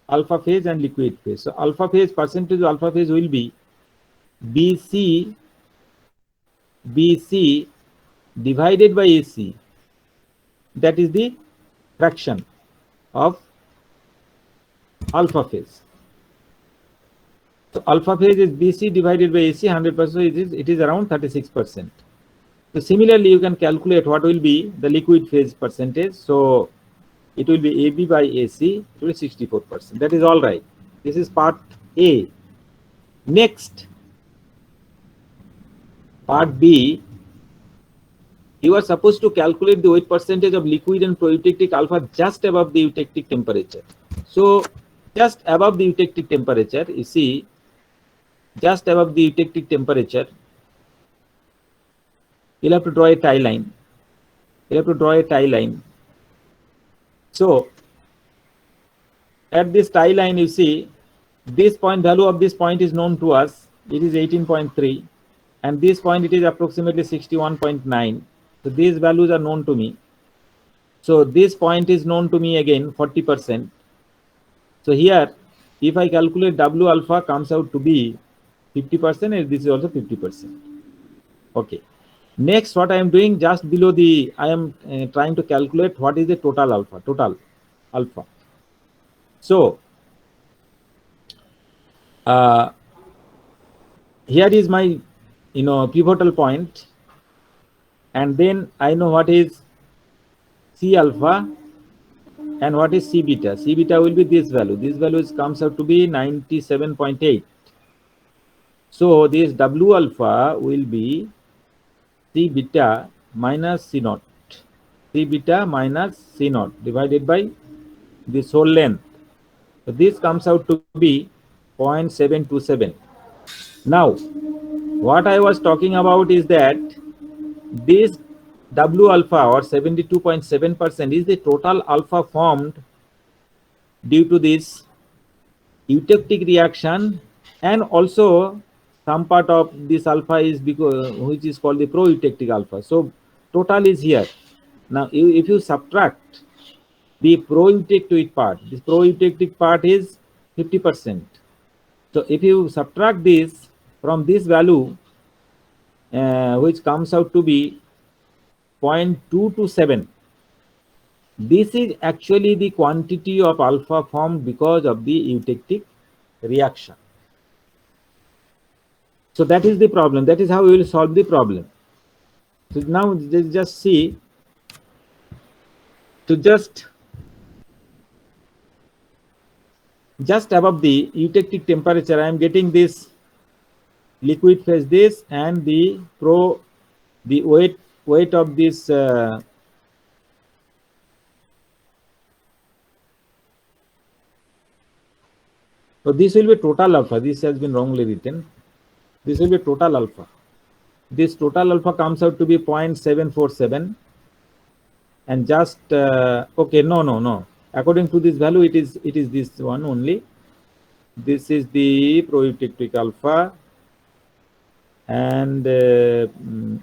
alpha phase and liquid phase. So alpha phase, percentage of alpha phase will be BC divided by AC. That is the fraction of alpha phase. So alpha phase is BC divided by AC, 100%, it is around 36%. So similarly, you can calculate what will be the liquid phase percentage. So it will be AB by AC, it will be 64%. That is all right. This is part A. Next, part B, you are supposed to calculate the weight percentage of liquid and pro-eutectic alpha just above the eutectic temperature. So just above the eutectic temperature, you see, just above the eutectic temperature, you'll have to draw a tie line. So at this tie line, you see, this point, value of this point is known to us. It is 18.3, and this point, it is approximately 61.9. So these values are known to me. So this point is known to me again, 40%. So here, if I calculate W alpha, comes out to be 50%, and this is also 50%. Okay. Next, what I am doing, just below the, I am trying to calculate what is the total alpha. So here is my, pivotal point, and then I know what is C alpha and what is C beta. C beta will be this value. This value comes out to be 97.8. So this W alpha will be C beta minus C naught. C beta minus C naught divided by this whole length. So this comes out to be 0.727. Now, what I was talking about is that this W alpha, or 72.7%, is the total alpha formed due to this eutectic reaction, and also some part of this alpha is which is called the pro-eutectic alpha. So total is here. Now if you subtract the pro-eutectic part, this pro-eutectic part is 50%. So if you subtract this from this value, which comes out to be 0.227, this is actually the quantity of alpha formed because of the eutectic reaction. So that is the problem. That is how we will solve the problem. So now just see, to just just above the eutectic temperature, I am getting this liquid phase this and the weight of this so this will be total alpha. This has been wrongly written. This will be total alpha. This total alpha comes out to be 0.747 and just okay, no. According to this value, it is this one only. This is the proeutectic alpha, and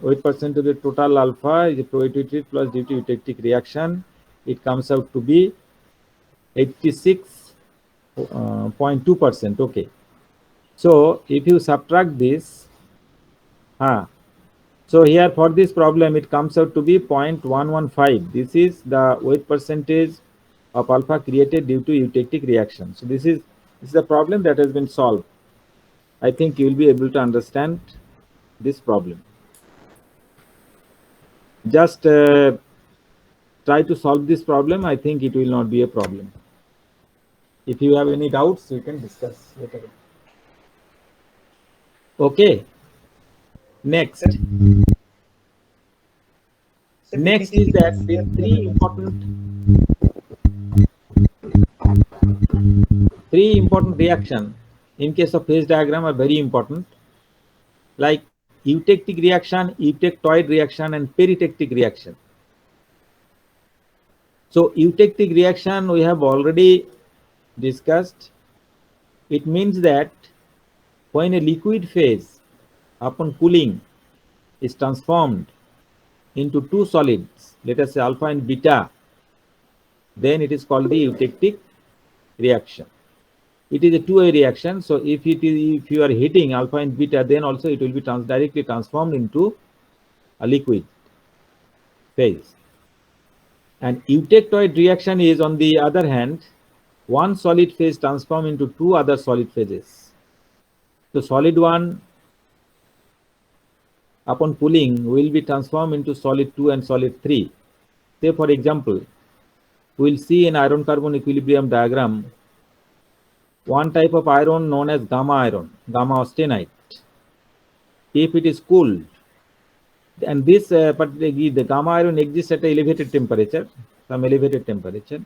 weight percent of the total alpha is proeutectic plus deuteroeutectic reaction. It comes out to be 86.2%. Okay. So if you subtract this, so here for this problem, it comes out to be 0.115. This is the weight percentage of alpha created due to eutectic reaction. So this is the problem that has been solved. I think you will be able to understand this problem. Just try to solve this problem. I think it will not be a problem. If you have any doubts, we can discuss later. Okay. Next. Next is that there are three important reaction in case of phase diagram are very important, like eutectic reaction, eutectoid reaction, and peritectic reaction. So eutectic reaction we have already discussed. It means that when a liquid phase upon cooling is transformed into two solids, let us say alpha and beta, then it is called the eutectic reaction. It is a two-way reaction. So if you are heating alpha and beta, then also it will be directly transformed into a liquid phase. And eutectoid reaction is, on the other hand, one solid phase transformed into two other solid phases. The solid one upon cooling will be transformed into solid 2 and solid 3. Say for example, we will see in iron carbon equilibrium diagram one type of iron known as gamma iron, gamma austenite. If it is cooled, and this the gamma iron exists at an elevated temperature, some elevated temperature,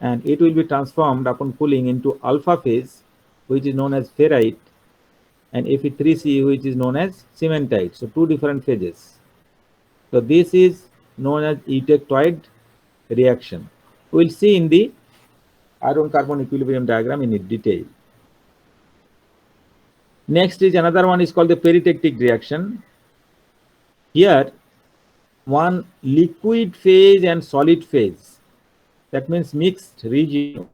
and it will be transformed upon cooling into alpha phase, which is known as ferrite, and Fe3C, which is known as cementite. So two different phases. So this is known as eutectoid reaction. We will see in the iron carbon equilibrium diagram in detail. Next is another one is called the peritectic reaction. Here one liquid phase and solid phase, that means mixed region,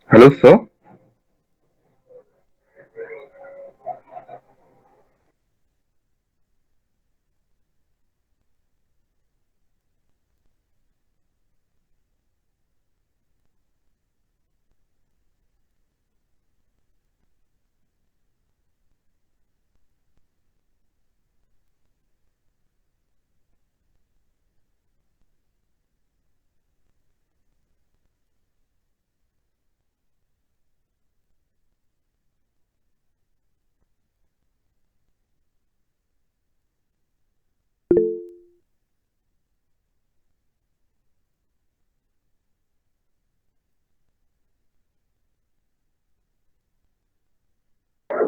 Hello, sir.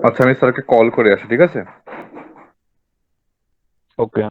আচ্ছা আমি স্যারকে call করে আসি, ঠিক আছে? ওকে।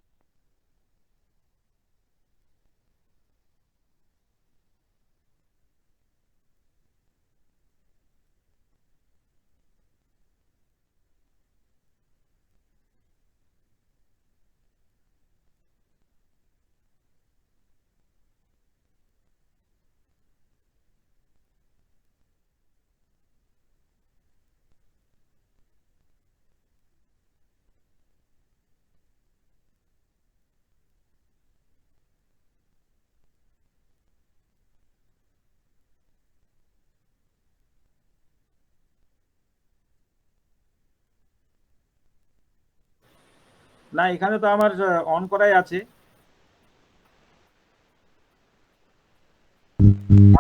না, এখানে তো আমার অন করাই আছে।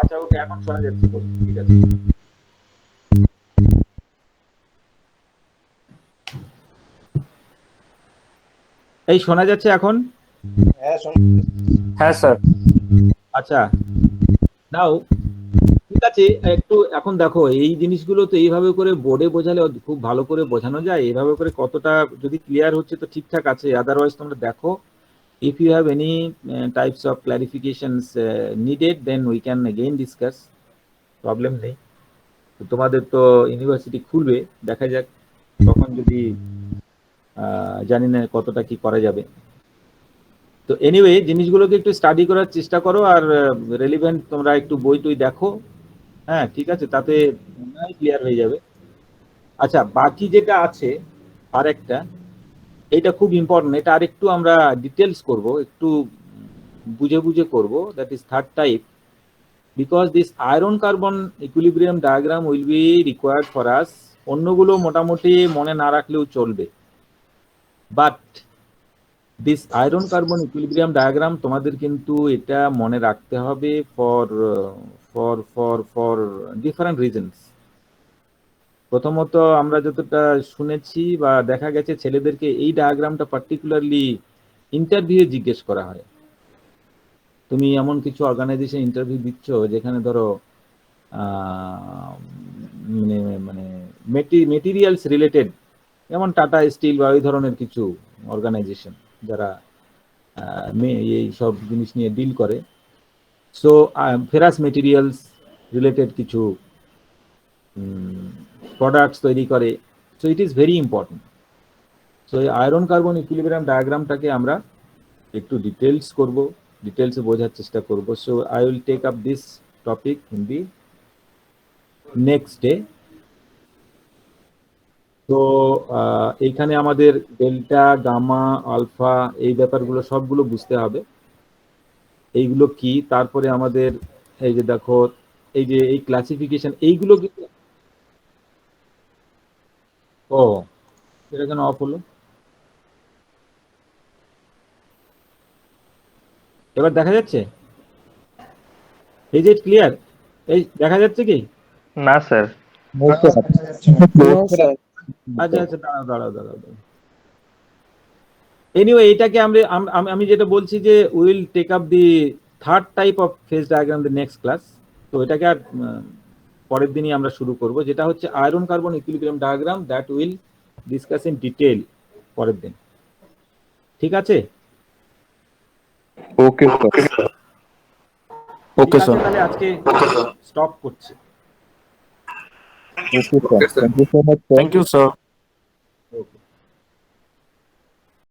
আচ্ছা ওকে, এখন শোনা যাচ্ছে, ঠিক আছে। এই শোনা যাচ্ছে এখন? হ্যাঁ স্যার। আচ্ছা, নাও ঠিক আছে। একটু এখন দেখো, এই জিনিসগুলো তো এইভাবে করে বোর্ডে বোঝালে খুব ভালো করে বোঝানো যায়। এইভাবে করে কতটা যদি ক্লিয়ার হচ্ছে তো ঠিকঠাক আছে, আদারওয়াইজ তোমরা দেখো, if you have any types of clarifications needed, then we can again discuss, problem নেই। তো তোমাদের তো ইউনিভার্সিটি খুলবে, দেখা যাক তখন, যদি জানি না কতটা কি করা যাবে। তো এনিওয়ে, জিনিসগুলোকে একটু স্টাডি করার চেষ্টা করো, আর রেলিভেন্ট তোমরা একটু বই টই দেখো। হ্যাঁ ঠিক আছে, তাতে ক্লিয়ার হয়ে যাবে। আচ্ছা, বাকি যেটা আছে আর একটা, এটা খুব ইম্পর্টেন্ট, এটা আর একটু আমরা ডিটেলস করব, একটু বুঝে বুঝে করব। That is third type, because this iron carbon equilibrium diagram will be required for us. অন্যগুলো মোটামুটি মনে না রাখলেও চলবে, but this iron carbon equilibrium diagram তোমাদের কিন্তু এটা মনে রাখতে হবে for for for for different reasons. প্রথমত, আমরা যতটা শুনেছি বা দেখা গেছে, ছেলেদেরকে এই ডায়াগ্রামটা পার্টিকুলারলি ইন্টারভিউ জিজ্ঞেস করা হয়। তুমি এমন কিছু অর্গানাইজেশন ইন্টারভিউ দিচ্ছ যেখানে ধরো মানে মানে মেটেরিয়ালস রিলেটেড, যেমন টাটা স্টিল বা ওই ধরনের কিছু অর্গানাইজেশন যারা এই সব জিনিস নিয়ে ডিল করে। সো ফেরাস মেটেরিয়ালস রিলেটেড কিছু প্রোডাক্টস তৈরি করে। So it is very important. So এই আয়রন কার্বন ইকুইলিব্রিয়াম ডায়াগ্রামটাকে আমরা একটু ডিটেলস করব, ডিটেলসে বোঝার চেষ্টা করব। So I will take up this topic in the next day. তো এইখানে আমাদের ডেল্টা, গামা, আলফা, এই ব্যাপারগুলো সবগুলো বুঝতে হবে। এইগুলো কি, তারপরে আমাদের এই যে দেখো, এই যে এই ক্লাসিফিকেশন, এইগুলো কিন্তু, ও এটা কেন অফ হলো? এবার দেখা যাচ্ছে? এই যে ক্লিয়ার, এই দেখা যাচ্ছে কি? না স্যার। আচ্ছা আচ্ছা, দাঁড়াও দাঁড়াও দাঁড়াও। এনিওয়ে, এটাকে আমি যেটা বলছি যে will take up the third type of phase diagram the next class. তো এটাকে আর পরের দিনই আমরা শুরু করব, যেটা হচ্ছে iron carbon equilibrium diagram, that will discuss in detail পরের দিন। ঠিক আছে? Okay sir. ওকে স্যার, তাহলে আজকে স্টপ করছি। Okay sir, thank you so much. Thank you sir.